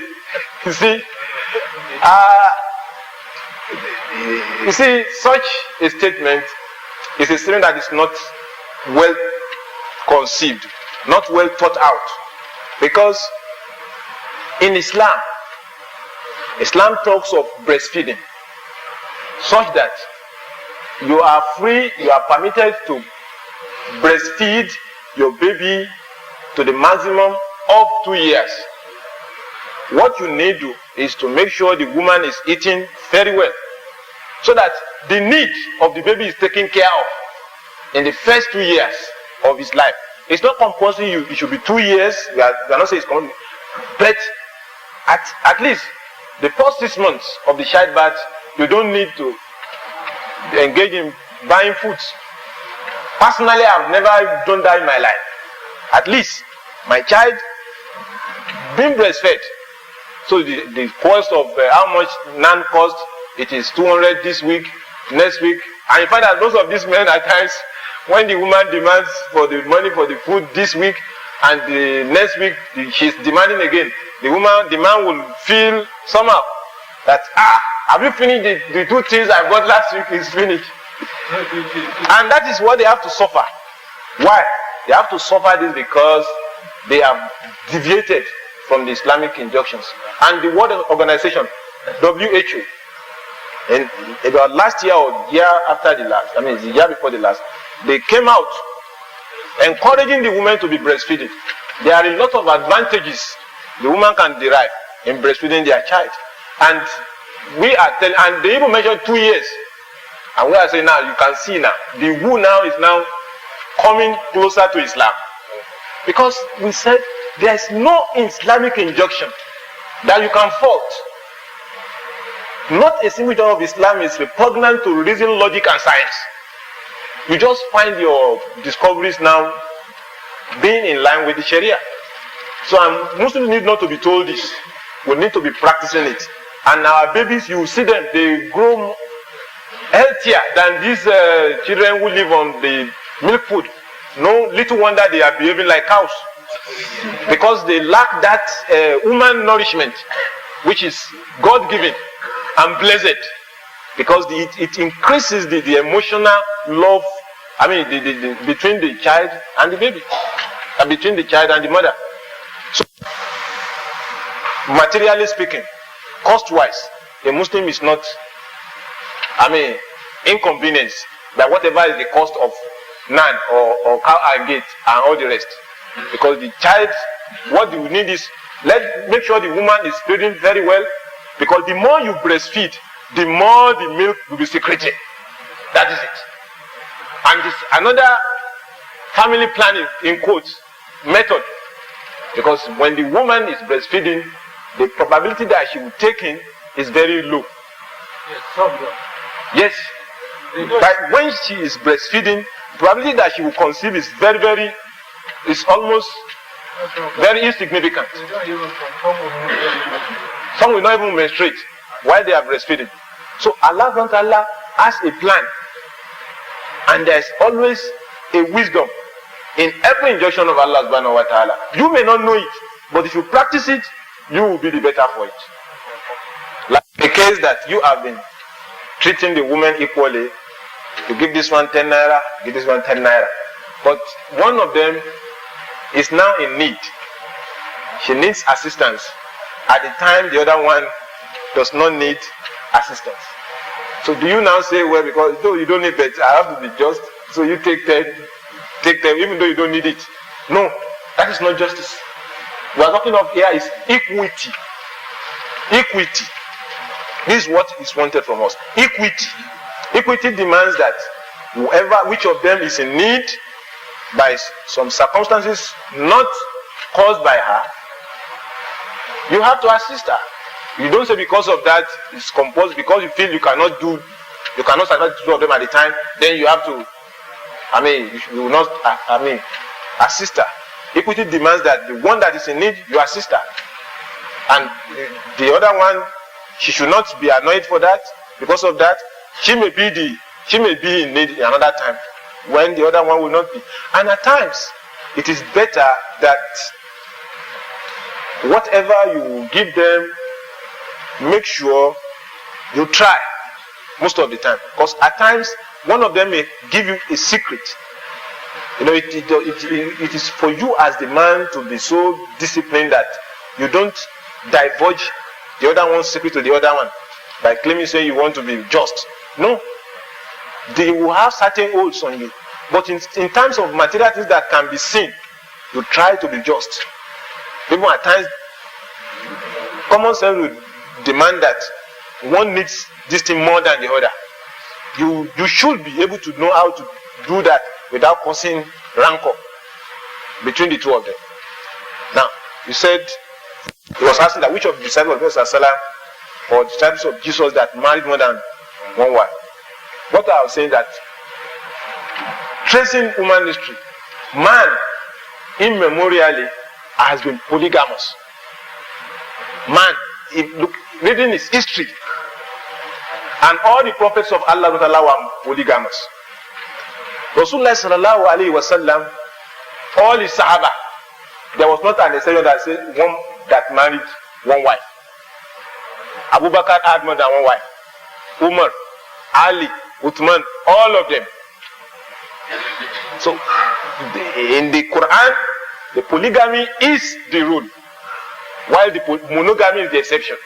You see, such a statement is a statement that is not well conceived, not well thought out. Because in Islam talks of breastfeeding, such that you are free, you are permitted to breastfeed your baby to the maximum of 2 years. What you need to do is to make sure the woman is eating very well, so that the need of the baby is taken care of in the first 2 years of his life. It's not compulsory it should be 2 years. We are not saying it's compulsory, but at least the first 6 months of the childbirth, you don't need to engage in buying foods. Personally, I've never done that in my life. At least my child being breastfed. So the cost of how much NAN cost, it is 200 this week, next week. And you find that most of these men at times, when the woman demands for the money for the food this week, and the next week she's demanding again, the man will feel somehow that, have you finished the 2 things I bought last week is finished. And that is what they have to suffer. Why? They have to suffer this because they have deviated from the Islamic injunctions. And the World Organization, WHO, in about last year or year after the last, the year before the last, they came out encouraging the women to be breastfeeding. there are a lot of advantages the woman can derive in breastfeeding their child. And we are telling, and they even mentioned 2 years. And we are saying now, you can see now, the who now is now coming closer to Islam. Because we said there is no Islamic injunction that you can fault. Not a single one of Islam is repugnant to reason, logic, and science. You just find your discoveries now being in line with the Sharia. So Muslims need not to be told this. We need to be practicing it. And our babies, you see them, they grow healthier than these children who live on the milk food. No little wonder they are behaving like cows. Because they lack that human nourishment, which is God-given and blessed. Because it increases the emotional love, between the child and the baby. And between the child and the mother. So, materially speaking, cost-wise, a Muslim is not, inconvenienced by whatever is the cost of naan or cow and gate and all the rest. Because the child, what you need is, make sure the woman is feeding very well. Because the more you breastfeed, the more the milk will be secreted. That is it. And this another family planning, in quotes, method. Because when the woman is breastfeeding, the probability that she will take in is very low. Yes. But when she is breastfeeding, the probability that she will conceive is is almost very insignificant. Some will not even menstruate while they are breastfeeding. So Allah has a plan. And there is always a wisdom in every injunction of Allah subhanahu wa ta'ala. You may not know it, but if you practice it, you will be the better for it. Like the case that you have been treating the woman equally, you give this one 10 naira, give this one 10 naira. But one of them is now in need. She needs assistance. At the time the other one does not need assistance. So do you now say, well, because though you don't need it, I have to be just, so you take 10, even though you don't need it. No, that is not justice. We are talking of here is equity. Equity. This is what is wanted from us. Equity. Equity demands that which of them is in need by some circumstances not caused by her, you have to assist her. You don't say because of that it's compulsory, because you feel you cannot sacrifice two of them at the time, then you have to, you will not, assist her. Equity demands that the one that is in need, you assist her. And the other one, she should not be annoyed for that. Because of that, she may be in need another time when the other one will not be. And at times, it is better that whatever you give them, make sure you try most of the time. Because at times, one of them may give you a secret. It is for you as the man to be so disciplined that you don't divulge the other one's secret to the other one by claiming say you want to be just. No. They will have certain holds on you. But in terms of material things that can be seen, you try to be just. Even at times, common sense will demand that one needs this thing more than the other. You should be able to know how to do that without causing rancor between the two of them. Now, you said, he was asking that which of the disciples of Prophet or disciples of Jesus that married more than one wife. What I was saying that tracing human history, man immemorially has been polygamous. Man, reading his history, and all the prophets of Allah were polygamous. Rasulullah sallallahu alayhi wa sallam, all his Sahaba, there was not an exception that said one that married one wife. Abu Bakr had more than one wife. Umar, Ali, Uthman, all of them. So, in the Quran, the polygamy is the rule, while the monogamy is the exception.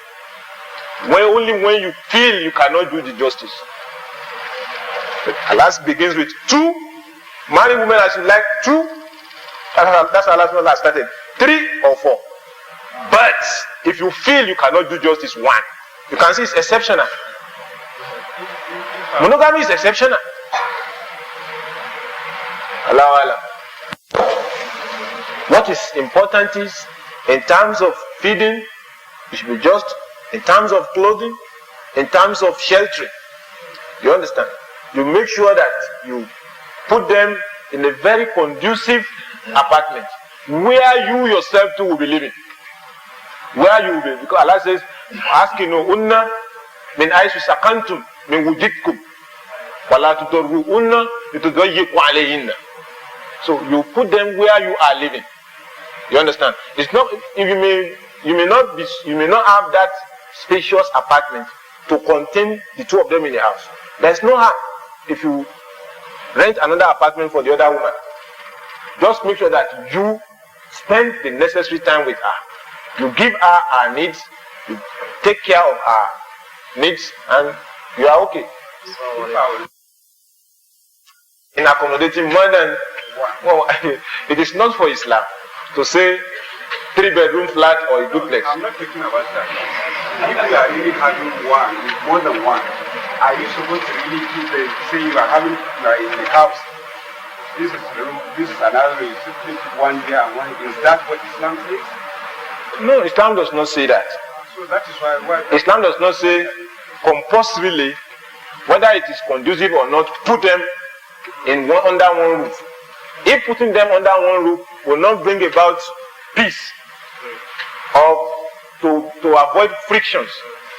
Only when you feel you cannot do the justice. Allah begins with two. Marry women as you like, two. That's how Allah started. 3 or 4. But if you feel you cannot do justice 1, you can see it's exceptional. Monogamy is exceptional. Allah. What is important is, in terms of feeding, it should be just. In terms of clothing, in terms of sheltering. You understand? You make sure that you put them in a very conducive apartment where you yourself too will be living. Where you will be, because Allah says, "Askinu min aisu sakantum min wujidkum, wala tudorruunna litudayyiqu alayhinna." So you put them where you are living. You understand? It's not. You may not have that spacious apartment to contain the 2 of them in the house. There's no harm if you rent another apartment for the other woman. Just make sure that you spend the necessary time with her. You give her her needs, you take care of her needs, and you are okay. In accommodating more than it is not for Islam to say 3-bedroom flat or a duplex. I'm not talking about that. If you are really having more than one, are you supposed to really keep it? Say you are in the house. This is room, this is another room. You simply keep one here and one here. Is that what Islam says? No, Islam does not say that. So that is why Islam does not say compulsorily, whether it is conducive or not, put them under one roof. If putting them under one roof will not bring about peace, or to avoid frictions,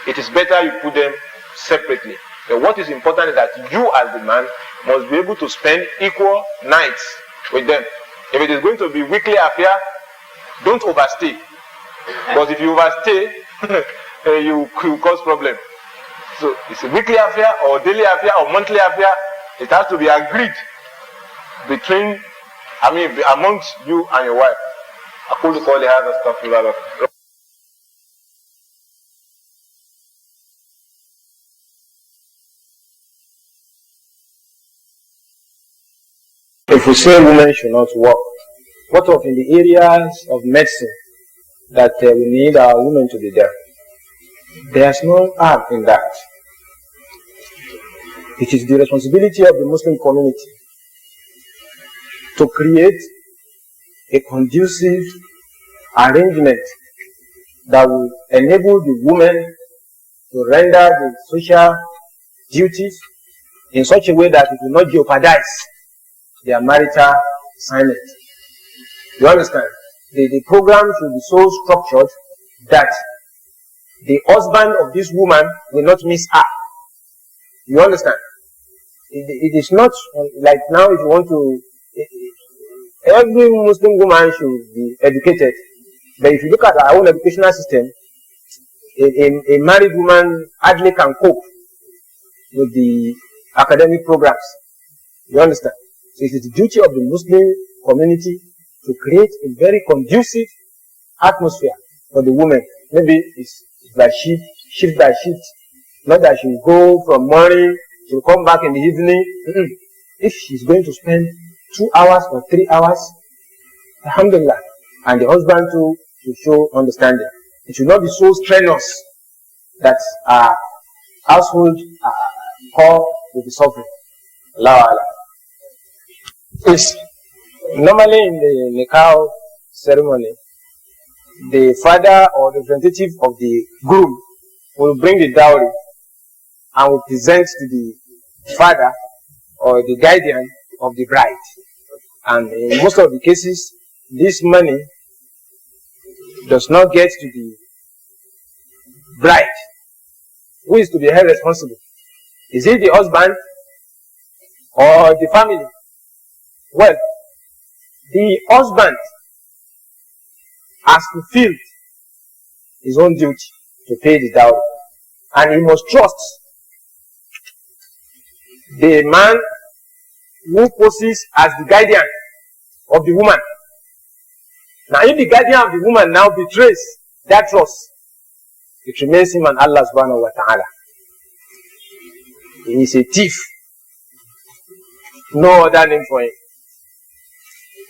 it is better you put them separately. But what is important is that you as the man must be able to spend equal nights with them. If it is going to be weekly affair, don't overstay. Because if you overstay, you cause problem. So it's a weekly affair or daily affair or monthly affair. It has to be agreed amongst you and your wife. أقول قولي هذا استغفر الله لكم. If we say women should not work, what of in the areas of medicine that we need our women to be there? There's no harm in that. It is the responsibility of the Muslim community to create a conducive arrangement that will enable the women to render the social duties in such a way that it will not jeopardize their marital assignment. You understand? The program should be so structured that the husband of this woman will not miss her. You understand? It is not like now if you want to... Every Muslim woman should be educated. But if you look at our own educational system, a married woman hardly can cope with the academic programs. You understand? So it is the duty of the Muslim community to create a very conducive atmosphere for the woman. Maybe it's like shift by shift. Not that she will go from morning, she will come back in the evening. If she's going to spend 2 hours or 3 hours, alhamdulillah, and the husband too should show understanding. It should not be so strenuous that our household core will be suffering. Allah. It's normally in the nikah ceremony, the father or the representative of the groom will bring the dowry and will present to the father or the guardian of the bride. And in most of the cases, this money does not get to the bride. Who is to be held responsible? Is it the husband or the family? Well, the husband has fulfilled his own duty to pay the dowry, and he must trust the man who poses as the guardian of the woman. Now, if the guardian of the woman now betrays that trust, it remains him and Allah subhanahu wa ta'ala. He is a thief. No other name for him.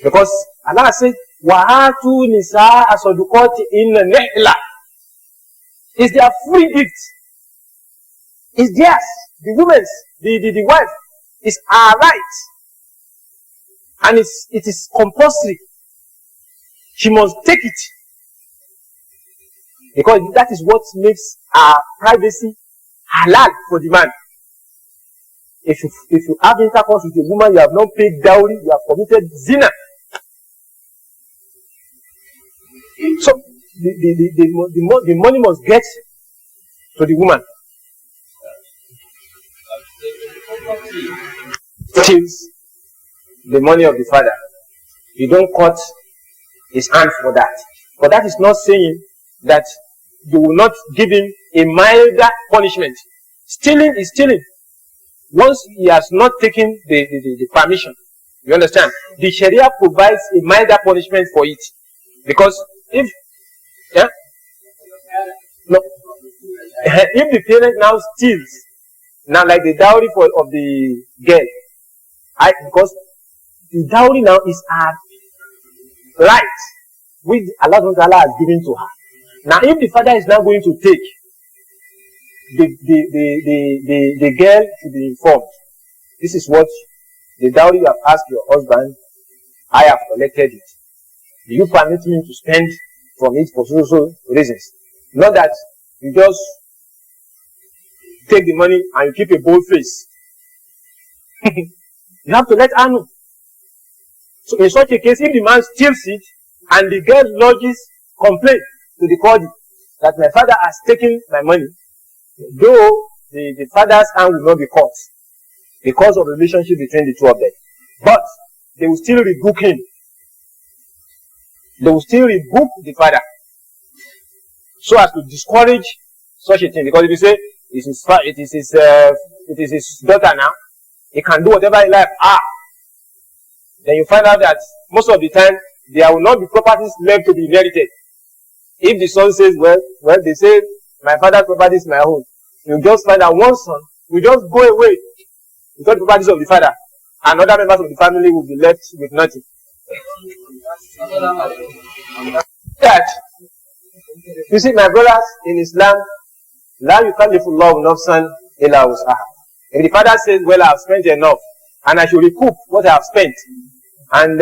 Because Allah said, وَآتُوا نِسَاءَ صَدُقَاتِهِنَّ نِحْلَةً. It's their free gift. It's theirs. The woman's, the wife, is our right. And it is compulsory. She must take it. Because that is what makes our privacy halal for the man. If you have intercourse with a woman, you have not paid dowry, you have committed zina. So the money must get to the woman. Steals the money of the father. You don't cut his hand for that. But that is not saying that you will not give him a milder punishment. Stealing is stealing. Once he has not taken the permission, you understand? The Sharia provides a milder punishment for it. Because if the parent now steals, now like the dowry of the girl, because the dowry now is her right, which Allah has given to her. Now if the father is now going to take, the girl should be informed. This is what the dowry you have asked your husband, I have collected it. Do you permit me to spend from it for so reasons? Not that you just take the money and you keep a bold face. You have to let her know. So in such a case, if the man steals it and the girl lodges complaint to the court that my father has taken my money, though the father's hand will not be cut because of the relationship between the two of them, but they will still rebuke him. They will still rebuke the father so as to discourage such a thing. Because if you say it is his daughter now, he can do whatever he likes. Then you find out that most of the time there will not be properties left to be inherited. If the son says, well, they say my father's property is my own, you just find that one son will just go away with all the properties of the father, and other members of the family will be left with nothing. That, you see, my brothers, in Islam, la yukallifullahu nafsan illa wus'aha. If the father says, well, I have spent enough, and I should recoup what I have spent, and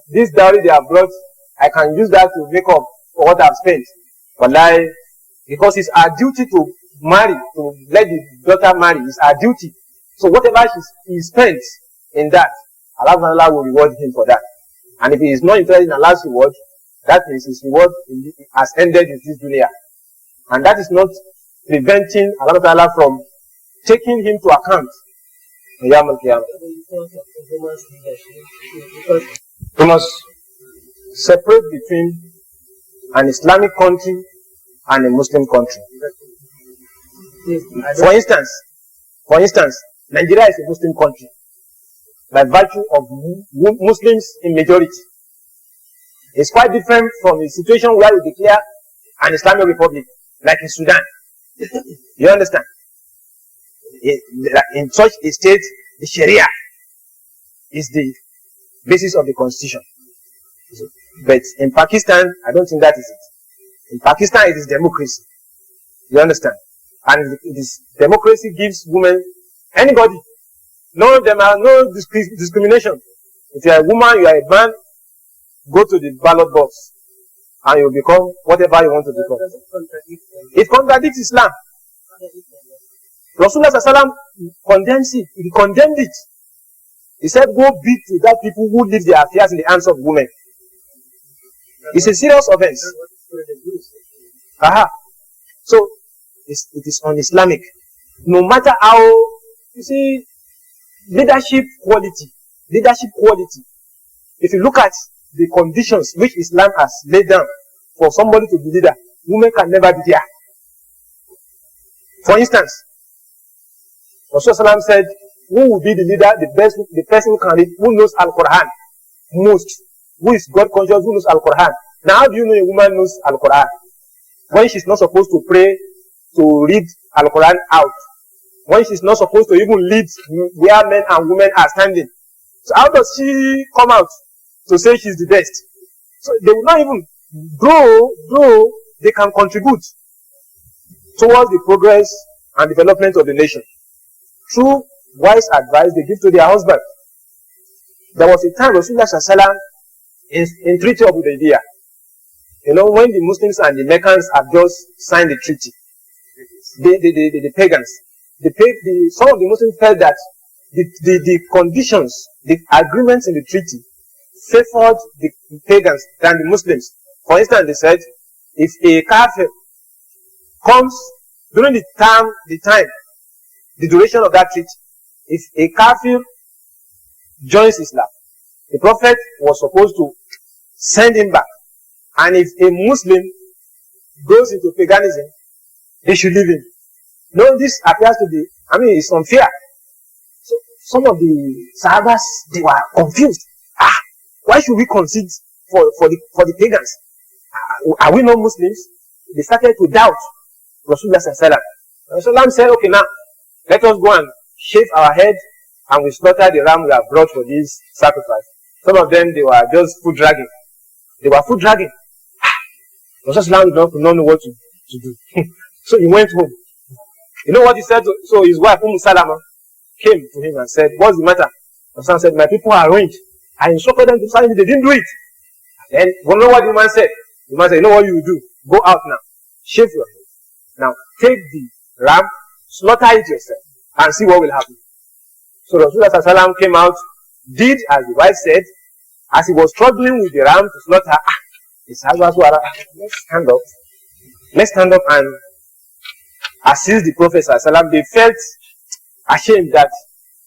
this dowry they have brought, I can use that to make up for what I have spent. Wallahi, because it's our duty to marry, to let the daughter marry, it's our duty. So whatever he spends in that, Allah will reward him for that. And if he is not interested in Allah's reward, that means his reward has ended in this dunya. And that is not preventing Allah from taking him to account. We must separate between an Islamic country and a Muslim country. For instance, Nigeria is a Muslim country by virtue of Muslims in majority. It's quite different from the situation where we declare an Islamic republic, like in Sudan. You understand? In such a state, the Sharia is the basis of the constitution. But in Pakistan, I don't think that is it. In Pakistan, it is democracy. You understand? And it is democracy gives women, anybody, there are no discrimination. If you are a woman, you are a man, go to the ballot box and you become whatever you want to become. It contradicts Islam. Rasulullah sallam condemns it. He condemned it. He said, go beat to that people who leave their affairs in the hands of women. It's a serious offense. So, it is un-Islamic. No matter how, you see, leadership quality. If you look at the conditions which Islam has laid down for somebody to be leader, women can never be there. For instance, Rasulullah said, who will be the leader, the person who can read, who knows Al-Quran most, who is God conscious, who knows Al-Quran. Now, how do you know a woman knows Al-Quran? When she's not supposed to pray, to read Al-Quran out. When she's not supposed to even lead where men and women are standing. So how does she come out to say she's the best? So they will not even, though they can contribute towards the progress and development of the nation through wise advice they give to their husband. There was a time Rasulullah Sallallahu in Treaty of Hudaybiyah, when the Muslims and the Meccans have just signed the treaty, the pagans, some of the Muslims felt that the conditions, the agreements in the treaty favored the pagans than the Muslims. For instance, they said, if a kafir comes during the duration of that treaty, if a kafir joins Islam, the Prophet was supposed to send him back. And if a Muslim goes into paganism, they should leave him. No, this appears to be, it's unfair. So some of the Sahabas, they were confused. Why should we concede for the pagans? Are we not Muslims? They started to doubt Rasulullah Sallallahu. Rasulullah said, okay, now let us go and shave our head and we slaughter the ram we have brought for this sacrifice. Some of them, they were just food dragging. Rasulullah did not know what to do. So he went home. You know what he said? So his wife, Salama, came to him and said, what's the matter? Rasulullah said, my people are ruined. I instructed them to sign it, they didn't do it. Then, you know what the man said? The man said, you know what you will do? Go out now. Shave your head. Now, take the ram, slaughter it yourself, and see what will happen. So Rasulullah Sallallahu came out, did as the wife said. As he was struggling with the ram to slaughter, his husband was, let's stand up and assist the Prophet Sallallahu. They felt ashamed that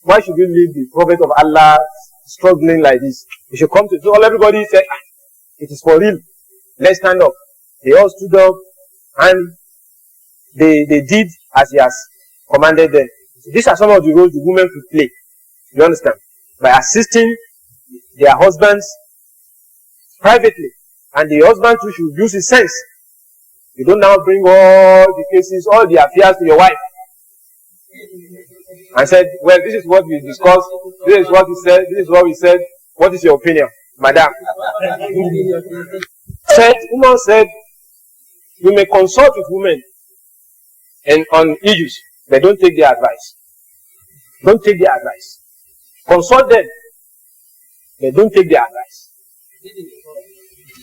why should we leave the Prophet of Allah struggling like this? We should come to, so everybody said, it is for real. Let's stand up. They all stood up and they did as he has commanded them. These are some of the roles the women could play. You understand? By assisting their husbands privately. And the husband too should use his sense. You don't now bring all the cases, all the affairs to your wife. And said, well, this is what we discussed, this is what we said, this is what we said, what is your opinion, madam? Umar said, you may consult with women on issues, but don't take their advice. Don't take their advice. Consult them, but don't take their advice.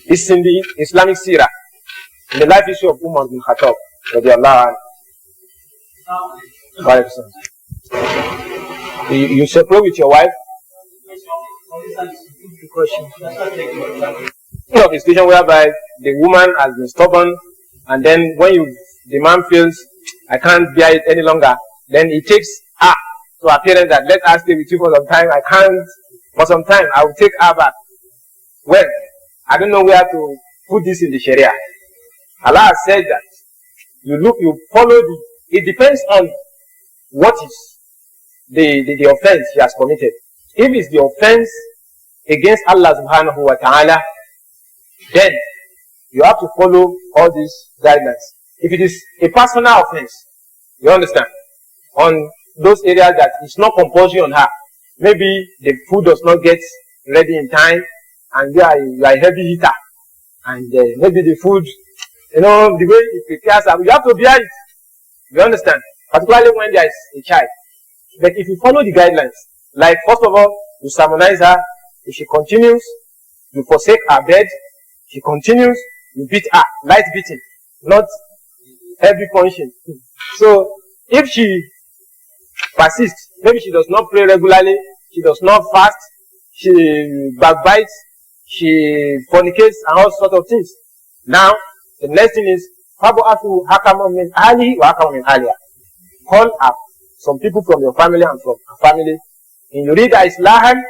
It's in the Islamic Sirah, in the life issue of Umar bin Khattab, radiallahu anhu. You separate with your wife. A situation whereby the woman has been stubborn, and then when the man feels, I can't bear it any longer, then it takes her to a parent that let her stay with you for some time. I can't, for some time, I will take her back. Well, I don't know where to put this in the Sharia. Allah has said that you follow it depends on what is the offense he has committed. If it's the offense against Allah subhanahu wa ta'ala, then you have to follow all these guidelines. If it is a personal offense, you understand, on those areas that it's not compulsory on her, maybe the food does not get ready in time, and you are a heavy eater, and maybe the food, the way it prepares, you have to bear it. You understand? Particularly when there is a child. But if you follow the guidelines, like first of all, you sermonize her. If she continues, you forsake her bed. She continues, you beat her. Light beating, not heavy punishing. So, if she persists, maybe she does not pray regularly, she does not fast, she backbites, she fornicates, and all sorts of things. Now, the next thing is, call up some people from your family and from her family. In Yurida Islahan,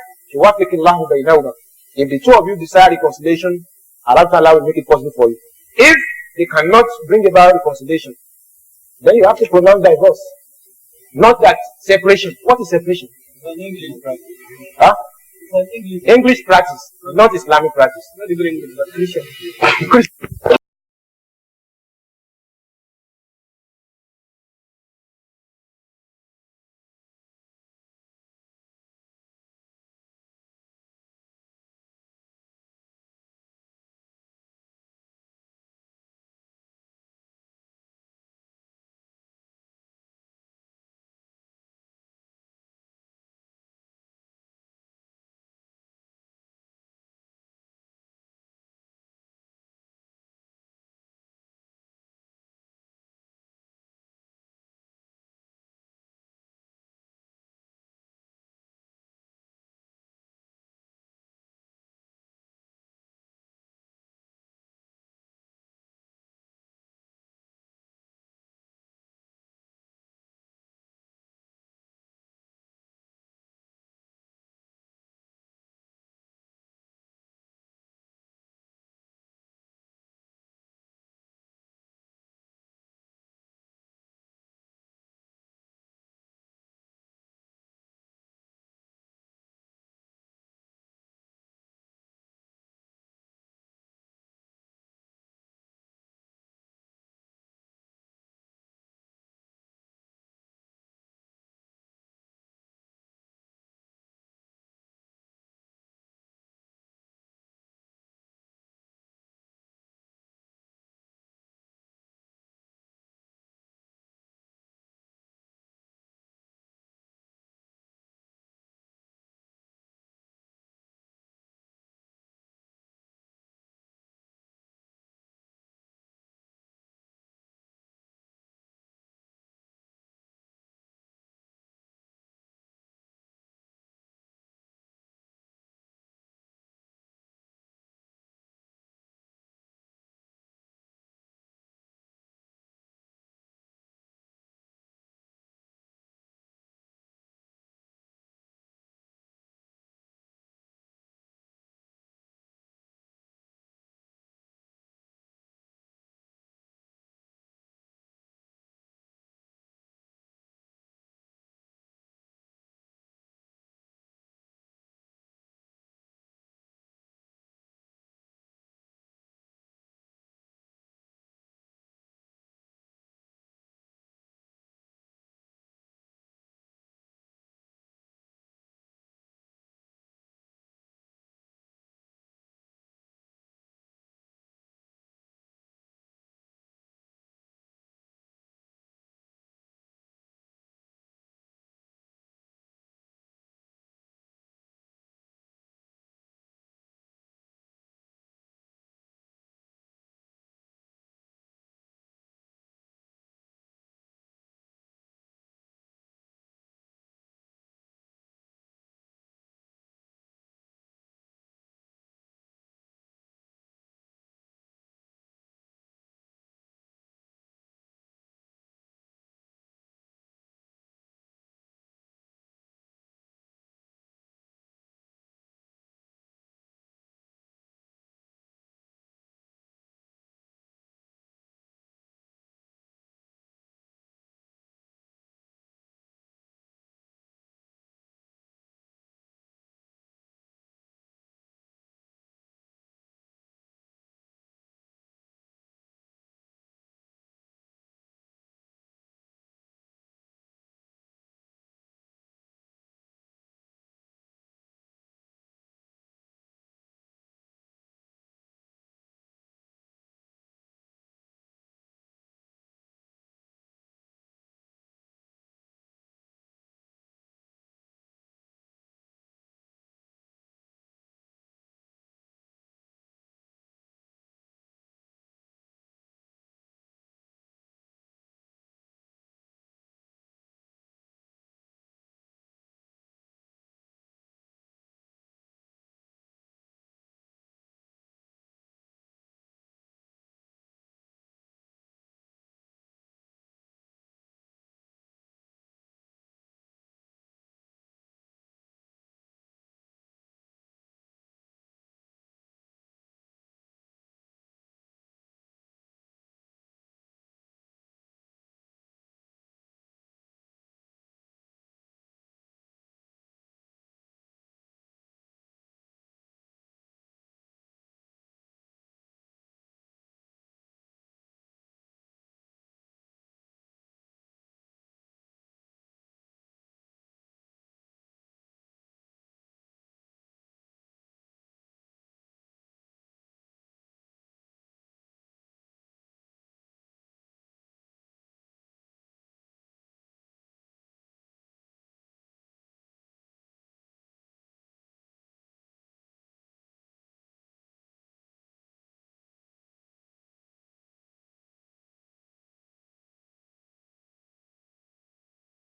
if the two of you desire reconciliation, Allah Ta'ala will make it possible for you. If they cannot bring about reconciliation, then you have to pronounce divorce. Not that separation. What is separation? English practice. Huh? English. English practice, not Islamic practice. Not even English, but Christian.